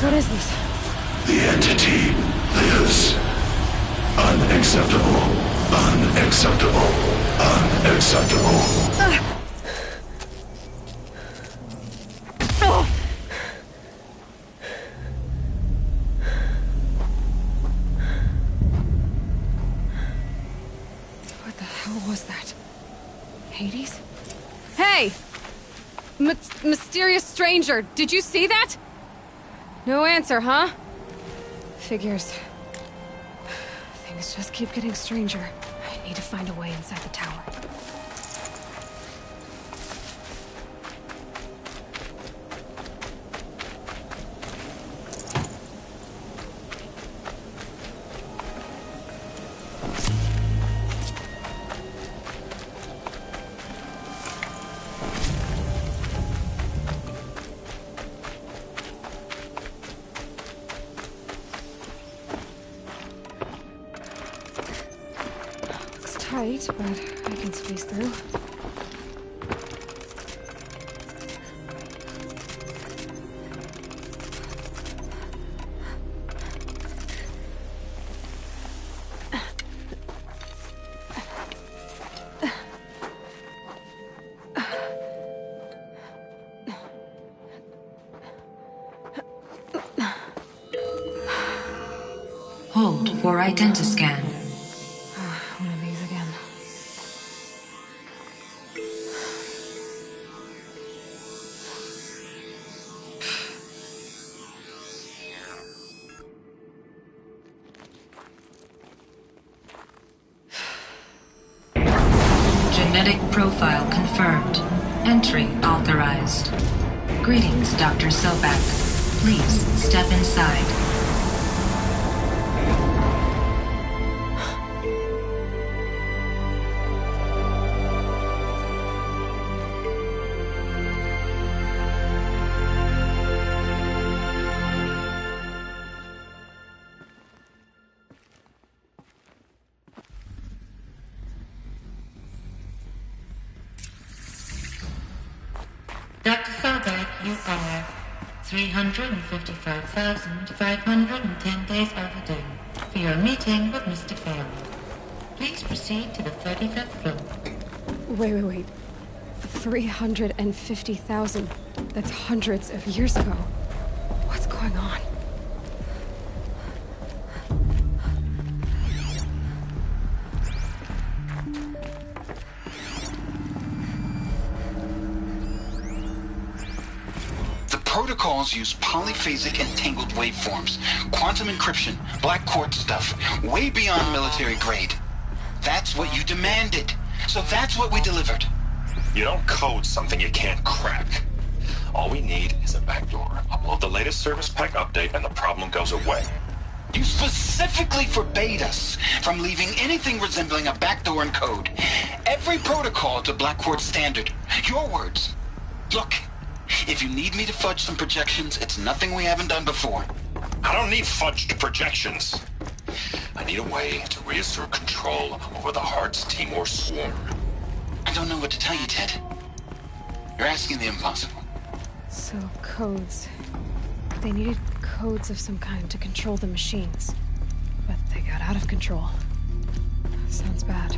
What is this? The entity lives. Unacceptable. Unacceptable. Unacceptable. What the hell was that? Hades? Hey! Mysterious stranger, did you see that? No answer, huh? Figures. Things just keep getting stranger. I need to find a way inside the tower. Tight, but I can squeeze through. Hold for identiscan. One of these again. Genetic profile confirmed. Entry authorized. Greetings, Dr. Sobek. Please step inside. Dr. Sobek, you are 355,510 days overdue for your meeting with Mr. Farrell. Please proceed to the 35th floor. Wait. 350,000. That's hundreds of years ago. What's going on? Protocols use polyphasic entangled waveforms, quantum encryption, black quartz stuff, way beyond military grade. That's what you demanded, so that's what we delivered. You don't code something you can't crack. All we need is a backdoor. Upload the latest service pack update and the problem goes away. You specifically forbade us from leaving anything resembling a backdoor in code. Every protocol to Black Quartz standard. Your words. Look. If you need me to fudge some projections, it's nothing we haven't done before. I don't need fudged projections. I need a way to reassert control over the Heart's Timor swarm. I don't know what to tell you, Ted. You're asking the impossible. So, codes. They needed codes of some kind to control the machines. But they got out of control. Sounds bad.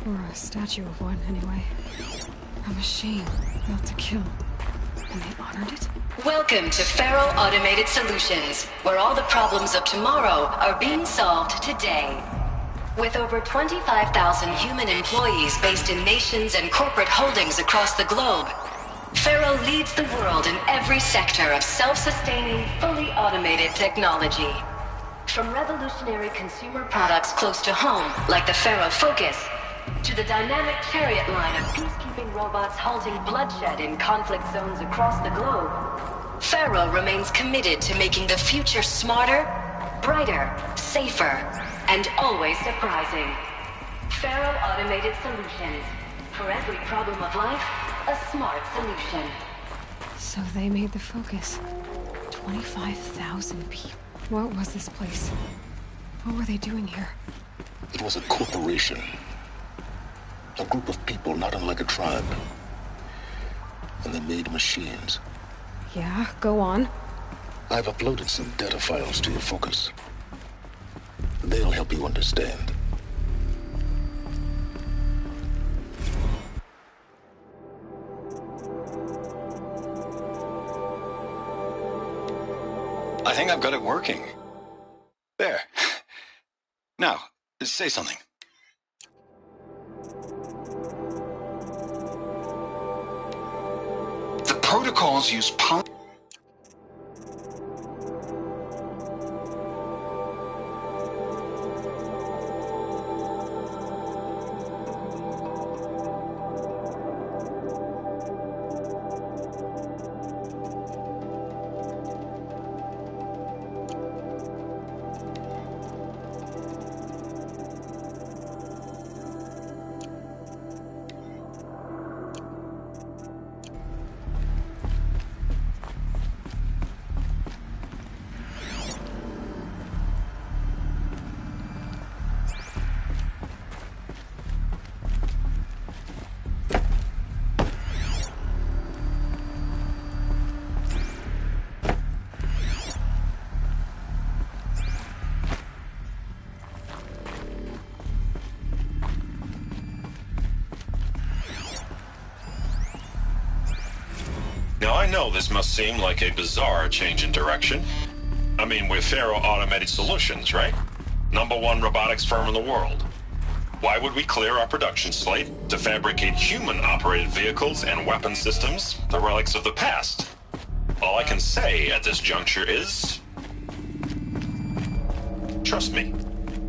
Or a statue of one, anyway. A machine built to kill. And they honored it? Welcome to Faro Automated Solutions, where all the problems of tomorrow are being solved today. With over 25,000 human employees based in nations and corporate holdings across the globe, Faro leads the world in every sector of self-sustaining, fully automated technology. From revolutionary consumer products close to home, like the Faro Focus, to the dynamic chariot line of peacekeeping robots halting bloodshed in conflict zones across the globe, Faro remains committed to making the future smarter, brighter, safer, and always surprising. Faro Automated Solutions. For every problem of life, a smart solution. So they made the Focus. 25,000 people. What was this place? What were they doing here? It was a corporation. A group of people not unlike a tribe. And they made machines. Yeah, go on. I've uploaded some data files to your Focus. They'll help you understand. I think I've got it working. There. Now, say something. The protocols use know this must seem like a bizarre change in direction. I mean, we're Faro Automated Solutions, right? #1 robotics firm in the world. Why would we clear our production slate to fabricate human-operated vehicles and weapon systems, the relics of the past? All I can say at this juncture is... trust me,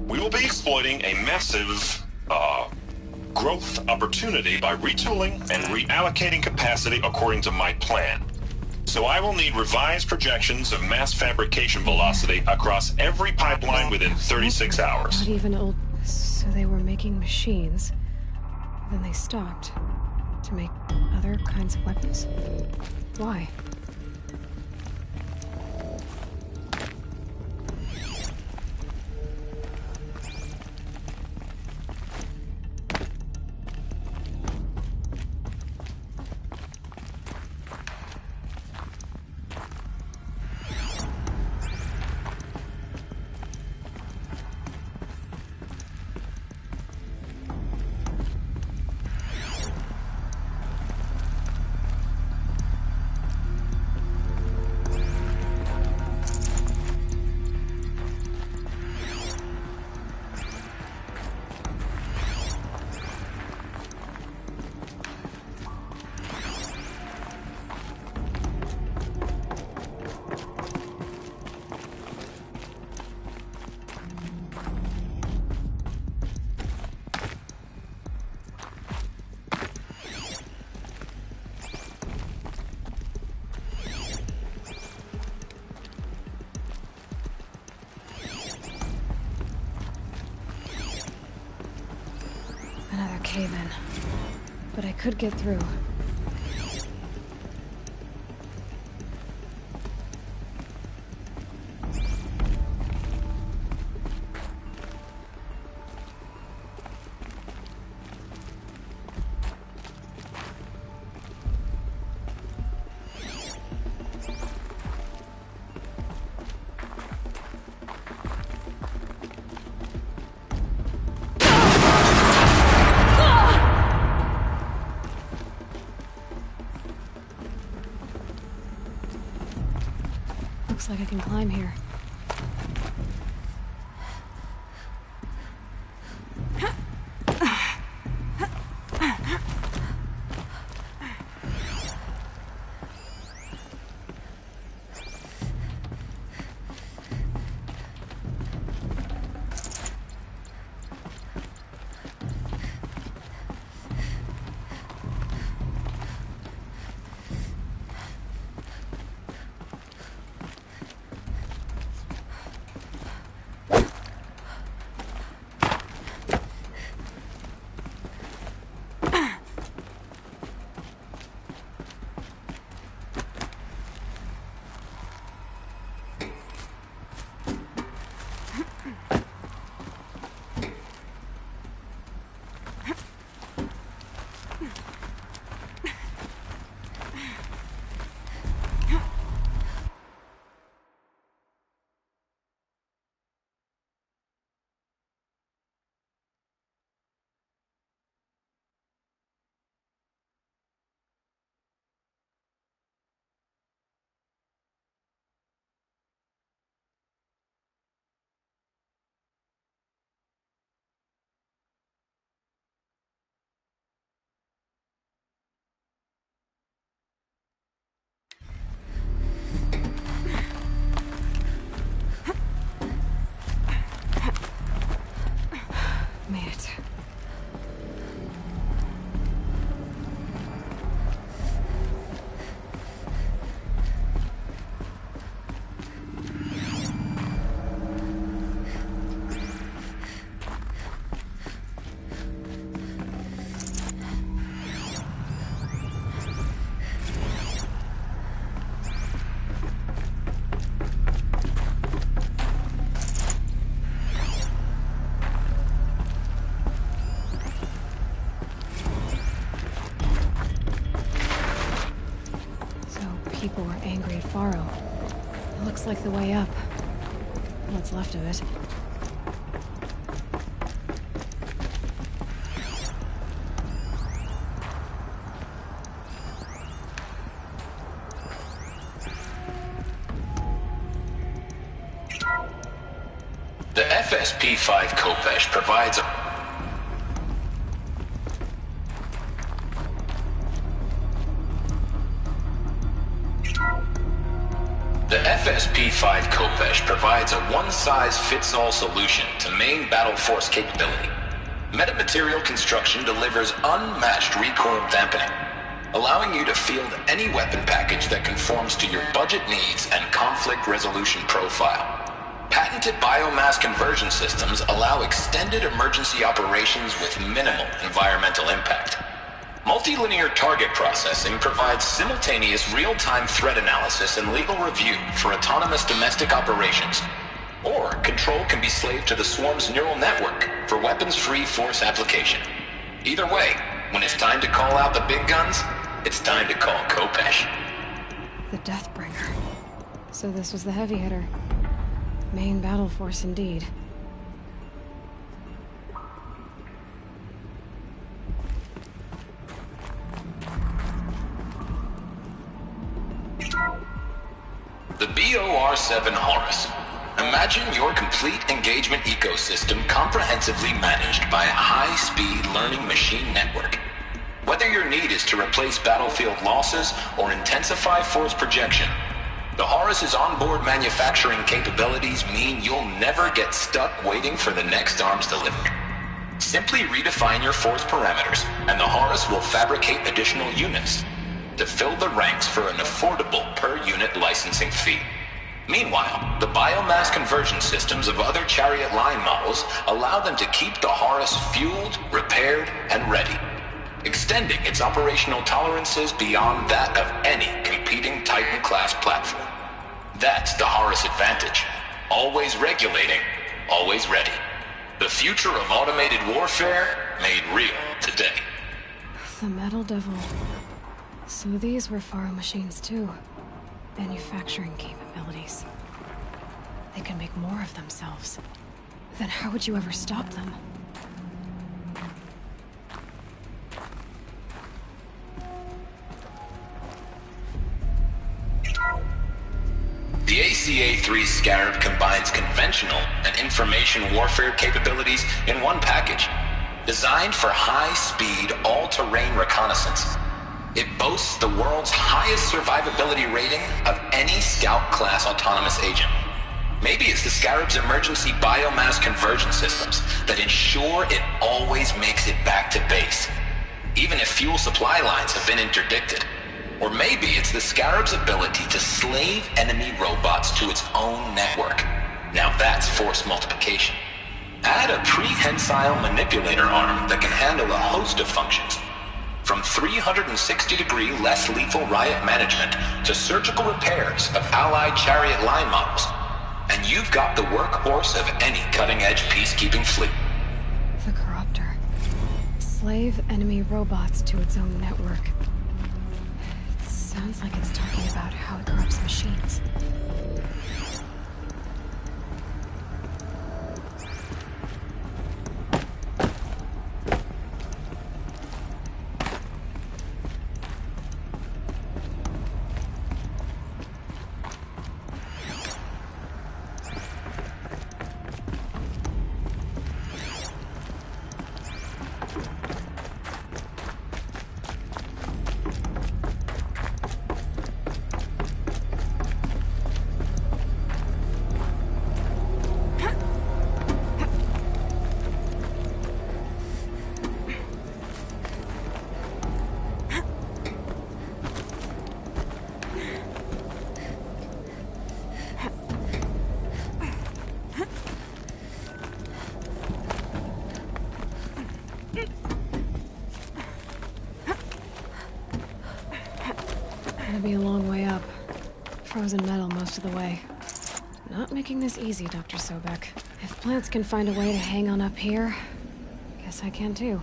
we will be exploiting a massive, growth opportunity by retooling and reallocating capacity according to my plan. So I will need revised projections of mass fabrication velocity across every pipeline within 36 hours. Not even old... So they were making machines. Then they stopped. To make other kinds of weapons? Why? Another cave-in. But I could get through. Looks like I can climb here. Made it. People were angry at Faro. It looks like the way up. What's left of it. The FSP-5 Khopesh provides a... The FSP-5 Khopesh provides a one-size-fits-all solution to main battle force capability. Metamaterial construction delivers unmatched recoil dampening, allowing you to field any weapon package that conforms to your budget needs and conflict resolution profile. Patented biomass conversion systems allow extended emergency operations with minimal environmental impact. Multilinear target processing provides simultaneous real-time threat analysis and legal review for autonomous domestic operations. Or control can be slaved to the Swarm's neural network for weapons-free force application. Either way, when it's time to call out the big guns, it's time to call Khopesh. The Deathbringer. So this was the heavy hitter. Main battle force indeed. The BOR-7 Horus. Imagine your complete engagement ecosystem comprehensively managed by a high-speed learning machine network. Whether your need is to replace battlefield losses or intensify force projection, the Horus's onboard manufacturing capabilities mean you'll never get stuck waiting for the next arms delivery. Simply redefine your force parameters, and the Horus will fabricate additional units to fill the ranks for an affordable per-unit licensing fee. Meanwhile, the biomass conversion systems of other Chariot line models allow them to keep the Horus fueled, repaired, and ready, extending its operational tolerances beyond that of any competing Titan-class platform. That's the Horus advantage. Always regulating, always ready. The future of automated warfare made real today. The Metal Devil. So these were Faro machines too. Manufacturing capabilities. They can make more of themselves. Then how would you ever stop them? The ACA-3 Scarab combines conventional and information warfare capabilities in one package. Designed for high-speed, all-terrain reconnaissance, it boasts the world's highest survivability rating of any Scout-class autonomous agent. Maybe it's the Scarab's emergency biomass conversion systems that ensure it always makes it back to base, even if fuel supply lines have been interdicted. Or maybe it's the Scarab's ability to slave enemy robots to its own network. Now that's force multiplication. Add a prehensile manipulator arm that can handle a host of functions, from 360-degree less lethal riot management to surgical repairs of allied Chariot line models, and you've got the workhorse of any cutting-edge peacekeeping fleet. The Corruptor. Slave enemy robots to its own network. It sounds like it's talking about how it corrupts machines. Gonna be a long way up. Frozen metal most of the way. Not making this easy, Dr. Sobek. If plants can find a way to hang on up here, guess I can too.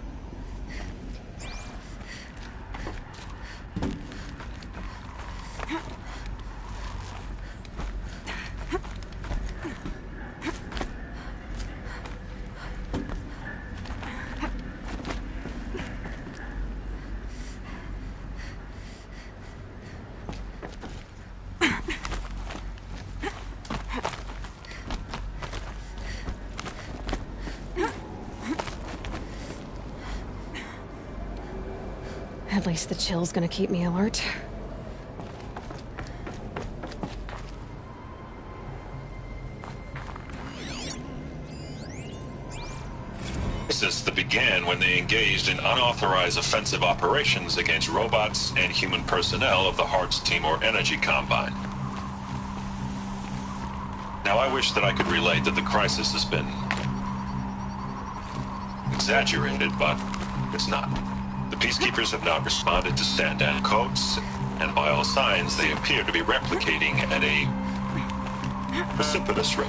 At least the chill's gonna keep me alert. That began when they engaged in unauthorized offensive operations against robots and human personnel of the Heart's Timor Energy Combine. Now, I wish that I could relate that the crisis has been exaggerated, but it's not. The Peacekeepers have not responded to stand-down codes, and by all signs, they appear to be replicating at a precipitous rate.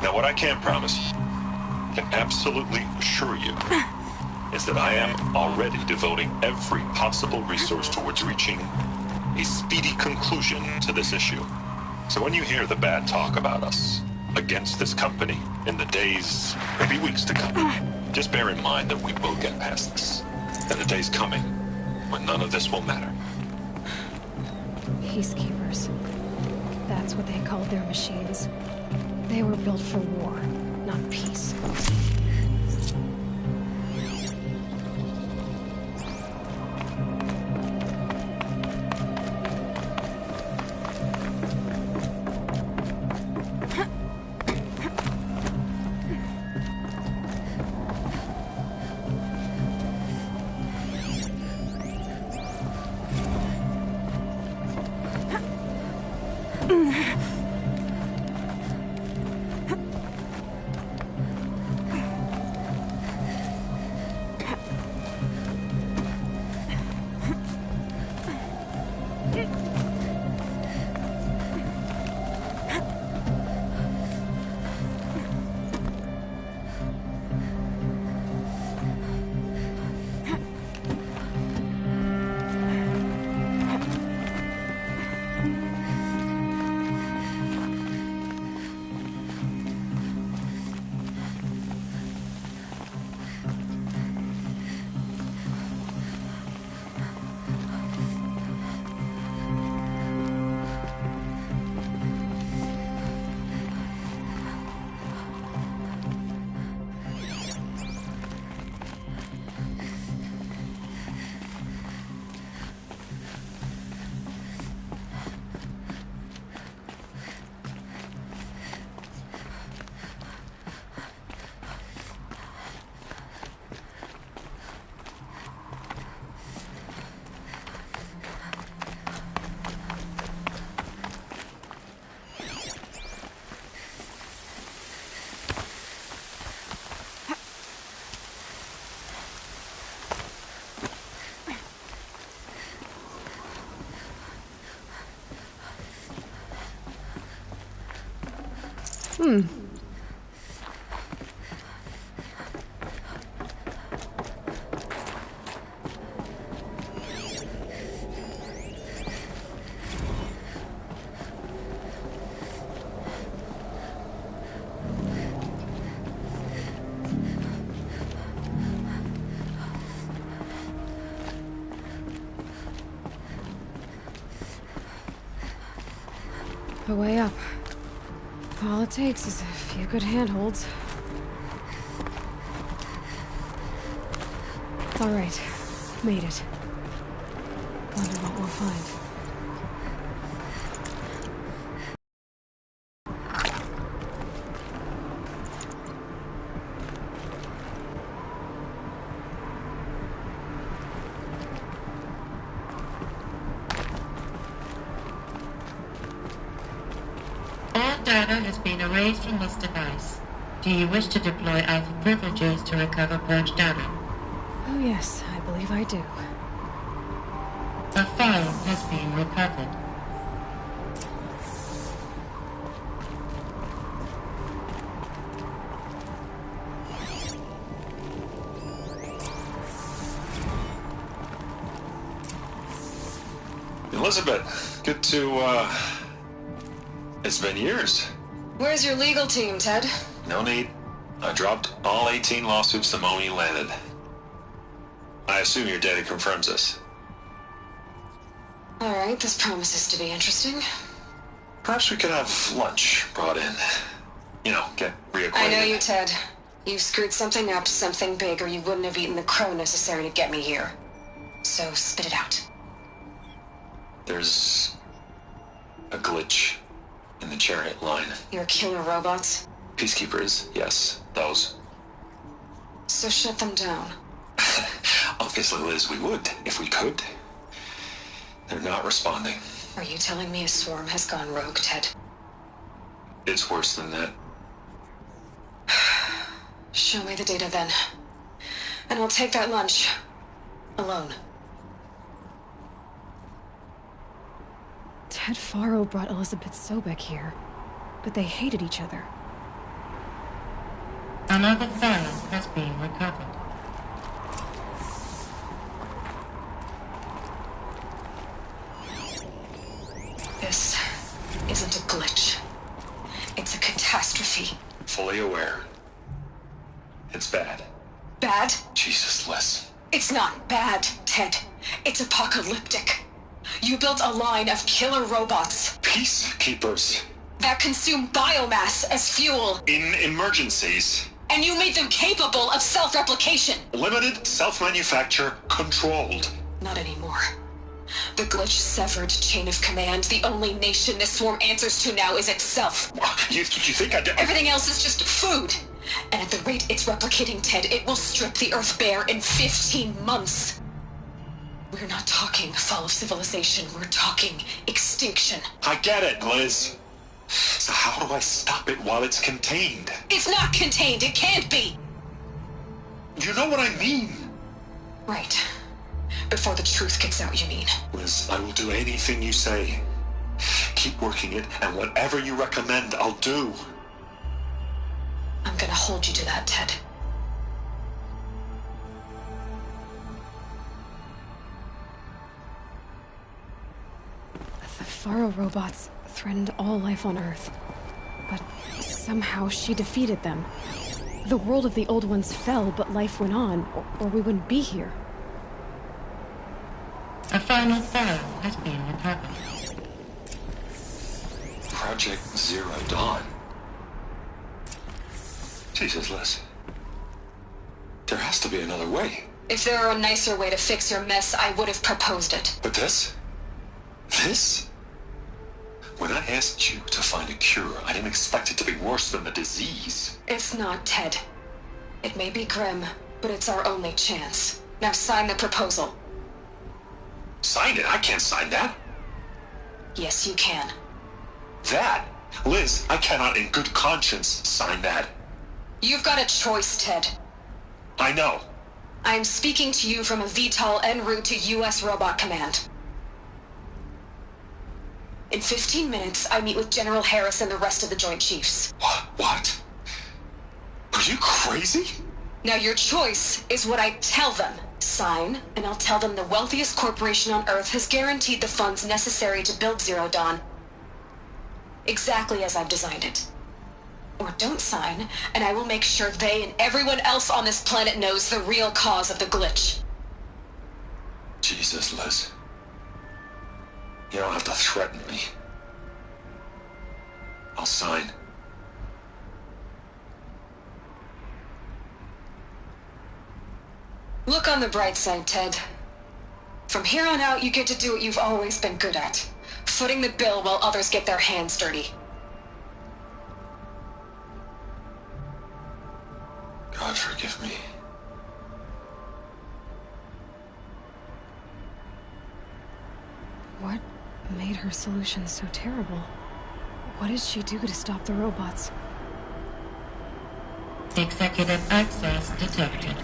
Now, what I can promise you, can absolutely assure you, is that I am already devoting every possible resource towards reaching a speedy conclusion to this issue. So when you hear the bad talk about us against this company in the days, maybe weeks to come, just bear in mind that we will get past this. And the day's coming when none of this will matter. Peacekeepers. That's what they called their machines. They were built for war, not peace. A way up. All it takes is a few good handholds. All right, made it. Wonder what we'll find. Data has been erased from this device. Do you wish to deploy Alpha privileges to recover purged data? Oh yes, I believe I do. A file has been recovered. Elizabeth, good to, it's been years. Where's your legal team, Ted? No need. I dropped all 18 lawsuits the moment you landed. I assume your data confirms this. All right, this promises to be interesting. Perhaps we could have lunch brought in. You know, get reacquainted. I know you, Ted. You screwed something up, something big, or you wouldn't have eaten the crow necessary to get me here. So spit it out. There's a glitch in the chariot line. Your killer robots? Peacekeepers, yes, those. So shut them down. Obviously, Liz, we would, if we could. They're not responding. Are you telling me a swarm has gone rogue, Ted? It's worse than that. Show me the data then. And I'll take that lunch. Alone. Ted Faro brought Elizabeth Sobek here, but they hated each other. Another Pharaoh has been recovered. This isn't a glitch. It's a catastrophe. Fully aware. It's bad. Bad? Jesus, Liz. It's not bad, Ted. It's apocalyptic. You built a line of killer robots. Peacekeepers. That consume biomass as fuel. In emergencies. And you made them capable of self-replication. Limited, self-manufacture, controlled. Not anymore. The glitch severed chain of command. The only nation this swarm answers to now is itself. You think I did? Everything else is just food. And at the rate it's replicating, Ted, it will strip the Earth bare in 15 months. We're not talking fall of civilization. We're talking extinction. I get it, Liz. So how do I stop it while it's contained? It's not contained. It can't be. You know what I mean? Right. Before the truth gets out, you mean? Liz, I will do anything you say. Keep working it, and whatever you recommend, I'll do. I'm gonna hold you to that, Ted. The Faro robots threatened all life on Earth, but somehow she defeated them. The world of the old ones fell, but life went on, or we wouldn't be here. A final Pharaoh has been recovered. Project Zero Dawn. Jesus, Liz. There has to be another way. If there were a nicer way to fix your mess, I would have proposed it. But this? This? When I asked you to find a cure, I didn't expect it to be worse than the disease. It's not, Ted. It may be grim, but it's our only chance. Now sign the proposal. Sign it? I can't sign that. Yes, you can. That? Liz, I cannot in good conscience sign that. You've got a choice, Ted. I know. I'm speaking to you from a VTOL en route to U.S. Robot Command. In 15 minutes, I meet with General Harris and the rest of the Joint Chiefs. What? Are you crazy? Now your choice is what I tell them. Sign, and I'll tell them the wealthiest corporation on Earth has guaranteed the funds necessary to build Zero Dawn. Exactly as I've designed it. Or don't sign, and I will make sure they and everyone else on this planet knows the real cause of the glitch. Jesus, Liz. You don't have to threaten me. I'll sign. Look on the bright side, Ted. From here on out, you get to do what you've always been good at. Footing the bill while others get their hands dirty. God forgive me. What made her solution so terrible? What did she do to stop the robots? Executive access detected.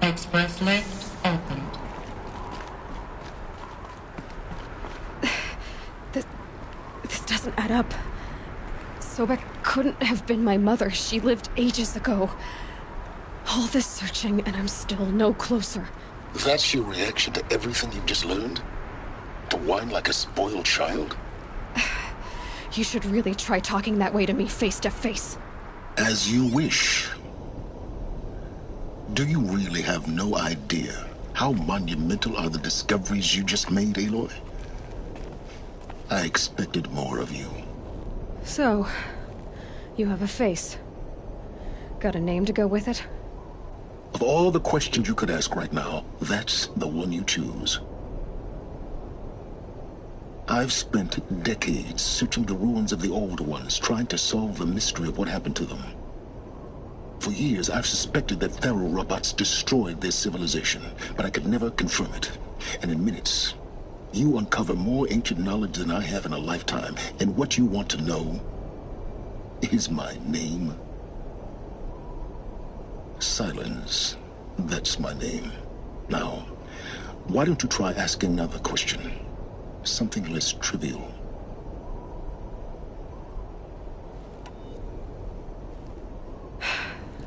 Express lift opened. This doesn't add up. Sobek couldn't have been my mother. She lived ages ago. All this searching, and I'm still no closer. That's your reaction to everything you've just learned? To whine like a spoiled child? You should really try talking that way to me face to face. As you wish. Do you really have no idea how monumental are the discoveries you just made, Aloy? I expected more of you. So, you have a face. Got a name to go with it? Of all the questions you could ask right now, that's the one you choose. I've spent decades searching the ruins of the old ones, trying to solve the mystery of what happened to them. For years, I've suspected that Faro robots destroyed their civilization, but I could never confirm it. And in minutes, you uncover more ancient knowledge than I have in a lifetime. And what you want to know is my name. Silence. That's my name. Now, why don't you try asking another question? Something less trivial.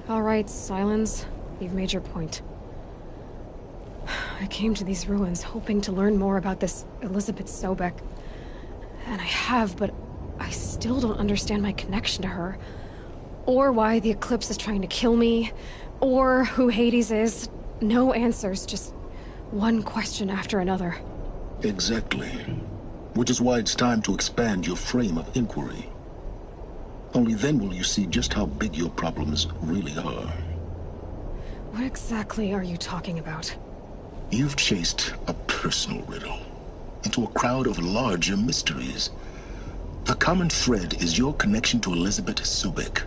All right, Silence. You've made your point. I came to these ruins hoping to learn more about this Elizabeth Sobek. And I have, but I still don't understand my connection to her. Or why the Eclipse is trying to kill me. Or who Hades is. No answers, just one question after another. Exactly. Which is why it's time to expand your frame of inquiry. Only then will you see just how big your problems really are. What exactly are you talking about? You've chased a personal riddle into a crowd of larger mysteries. The common thread is your connection to Elizabeth Sobek.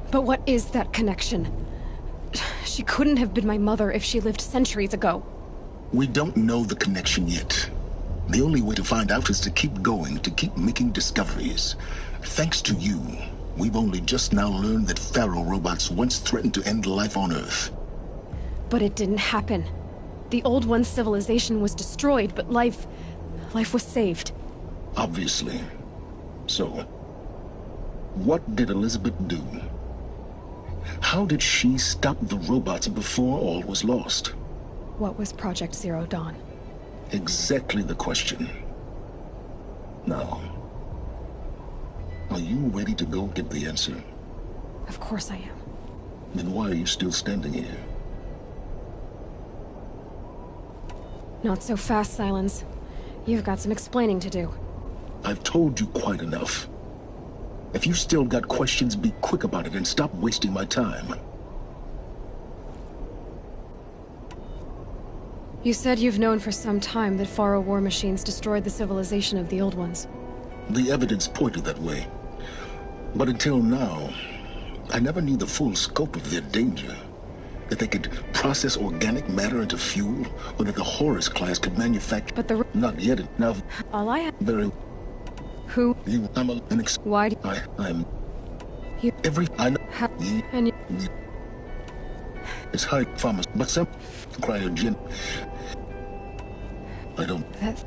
But what is that connection? She couldn't have been my mother if she lived centuries ago. We don't know the connection yet. The only way to find out is to keep going, to keep making discoveries. Thanks to you, we've only just now learned that Faro robots once threatened to end life on Earth. But it didn't happen. The Old One's civilization was destroyed, but life was saved. Obviously. So, what did Elizabeth do? How did she stop the robots before all was lost? What was Project Zero Dawn? Exactly the question. Now, are you ready to go get the answer? Of course I am. Then why are you still standing here? Not so fast, Silence. You've got some explaining to do. I've told you quite enough. If you've still got questions, be quick about it and stop wasting my time. You said you've known for some time that Faro war machines destroyed the civilization of the Old Ones. The evidence pointed that way. But until now, I never knew the full scope of their danger. That they could process organic matter into fuel, or that the Horus class could manufacture... But the... Not yet. Now... All I have... Very... Who? You... I'm a... Why do... I'm... You... Every... I know... And you... It's high farmers, but some... Cryogen... I don't... That...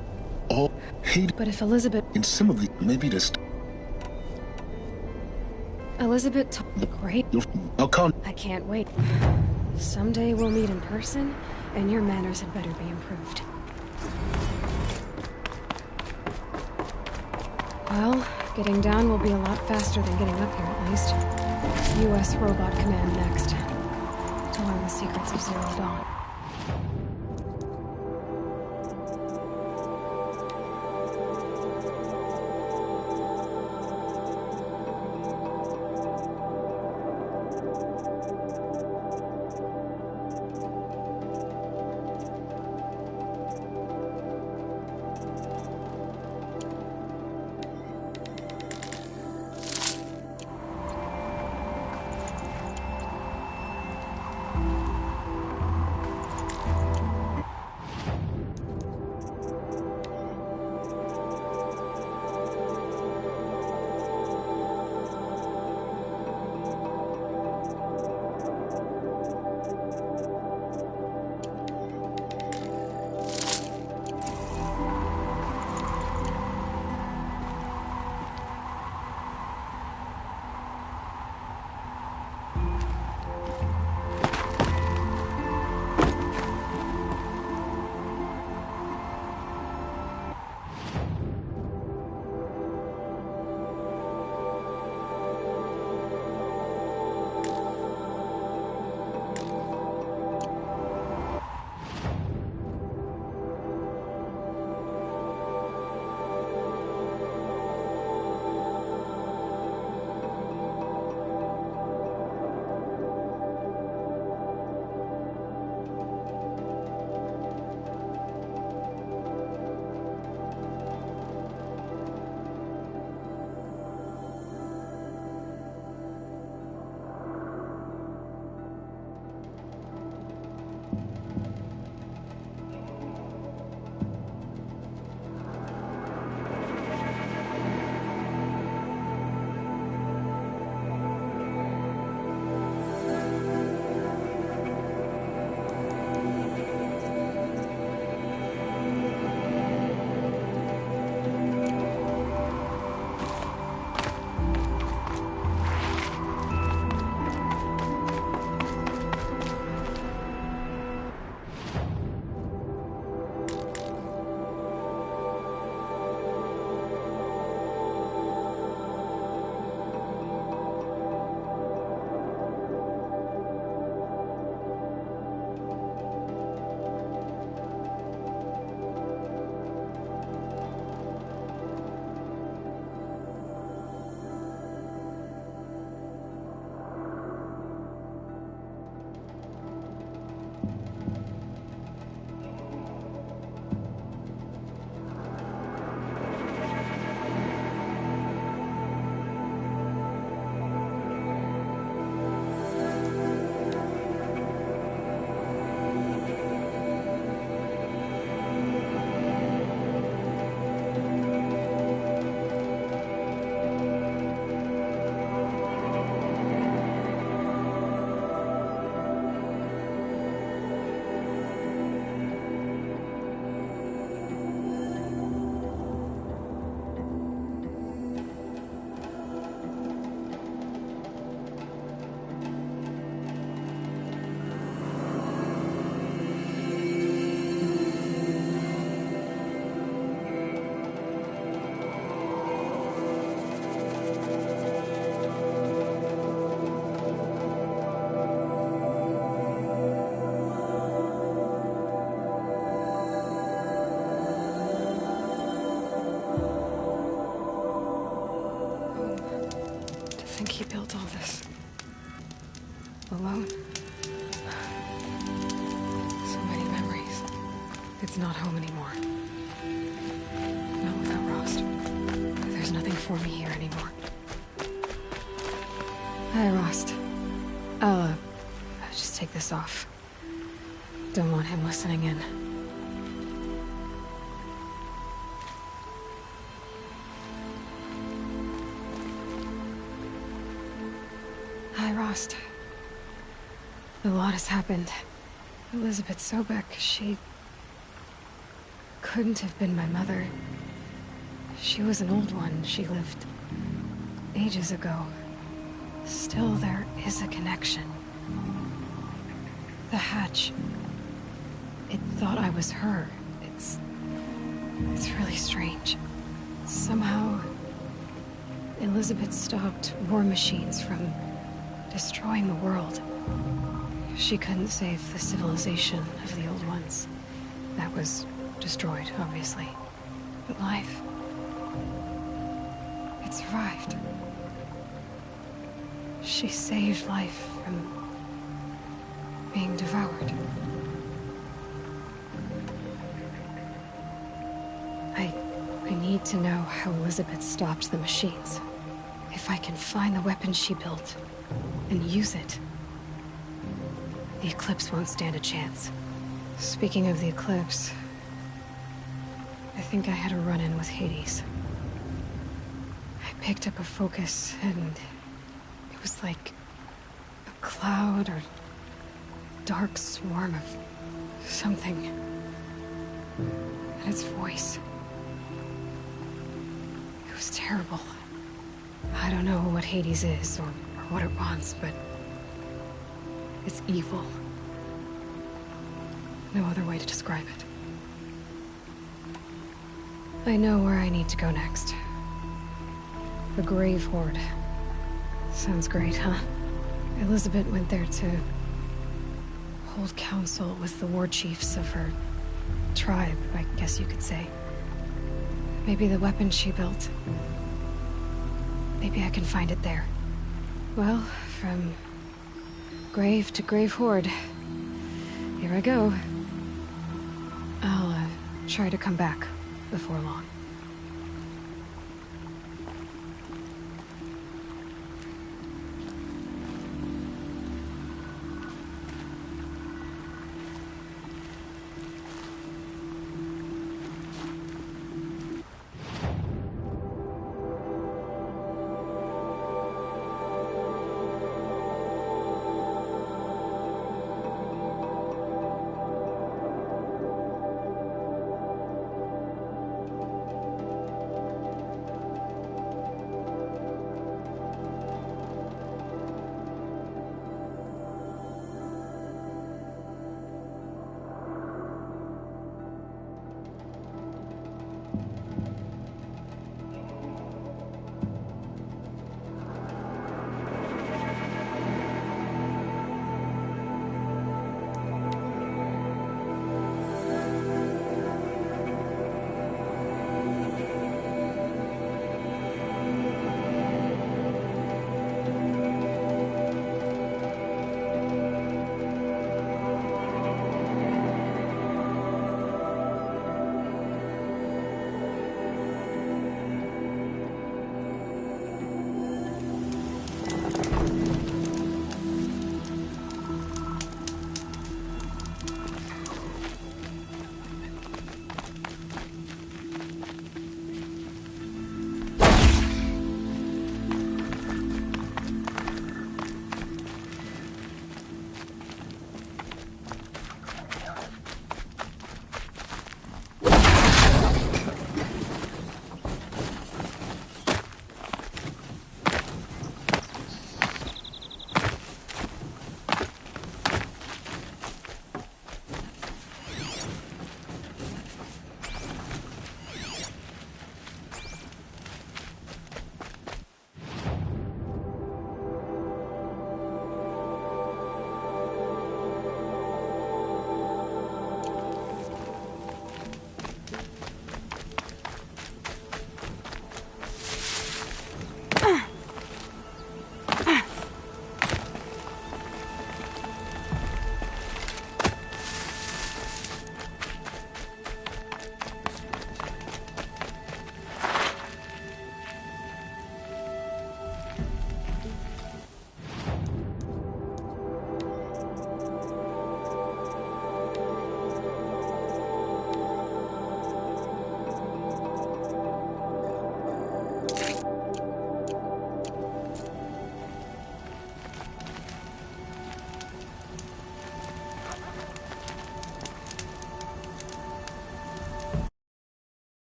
All... Hate... But if Elizabeth... In some of the... Maybe just... Elizabeth... Great. I'll call... I can't wait. Someday we'll meet in person, and your manners had better be improved. Well, getting down will be a lot faster than getting up here, at least. U.S. Robot Command next. To learn the secrets of Zero Dawn. think he built all this alone? So many memories. It's not home anymore. Not without Rost. There's nothing for me here anymore. Hi, Rost. I'll just take this off. Don't want him listening in. Hi, Rost. A lot has happened. Elizabeth Sobek, she couldn't have been my mother. She was an old one. She lived ages ago. Still, there is a connection. The hatch. It thought I was her. It's really strange. Somehow, Elizabeth stopped war machines from destroying the world. She couldn't save the civilization of the old ones. That was destroyed, obviously. But life... it survived. She saved life from being devoured. I need to know how Elizabeth stopped the machines. If I can find the weapon she built and use it, the Eclipse won't stand a chance. Speaking of the Eclipse, I think I had a run-in with Hades. I picked up a focus and it was like a cloud or dark swarm of something. And its voice. It was terrible. I don't know what Hades is or what it wants, but it's evil. No other way to describe it. I know where I need to go next. The Grave Horde. Sounds great, huh? Elizabeth went there to hold council with the war chiefs of her tribe, I guess you could say. Maybe the weapon she built. Maybe I can find it there. Well, from grave to Grave Horde. Here I go. I'll try to come back before long.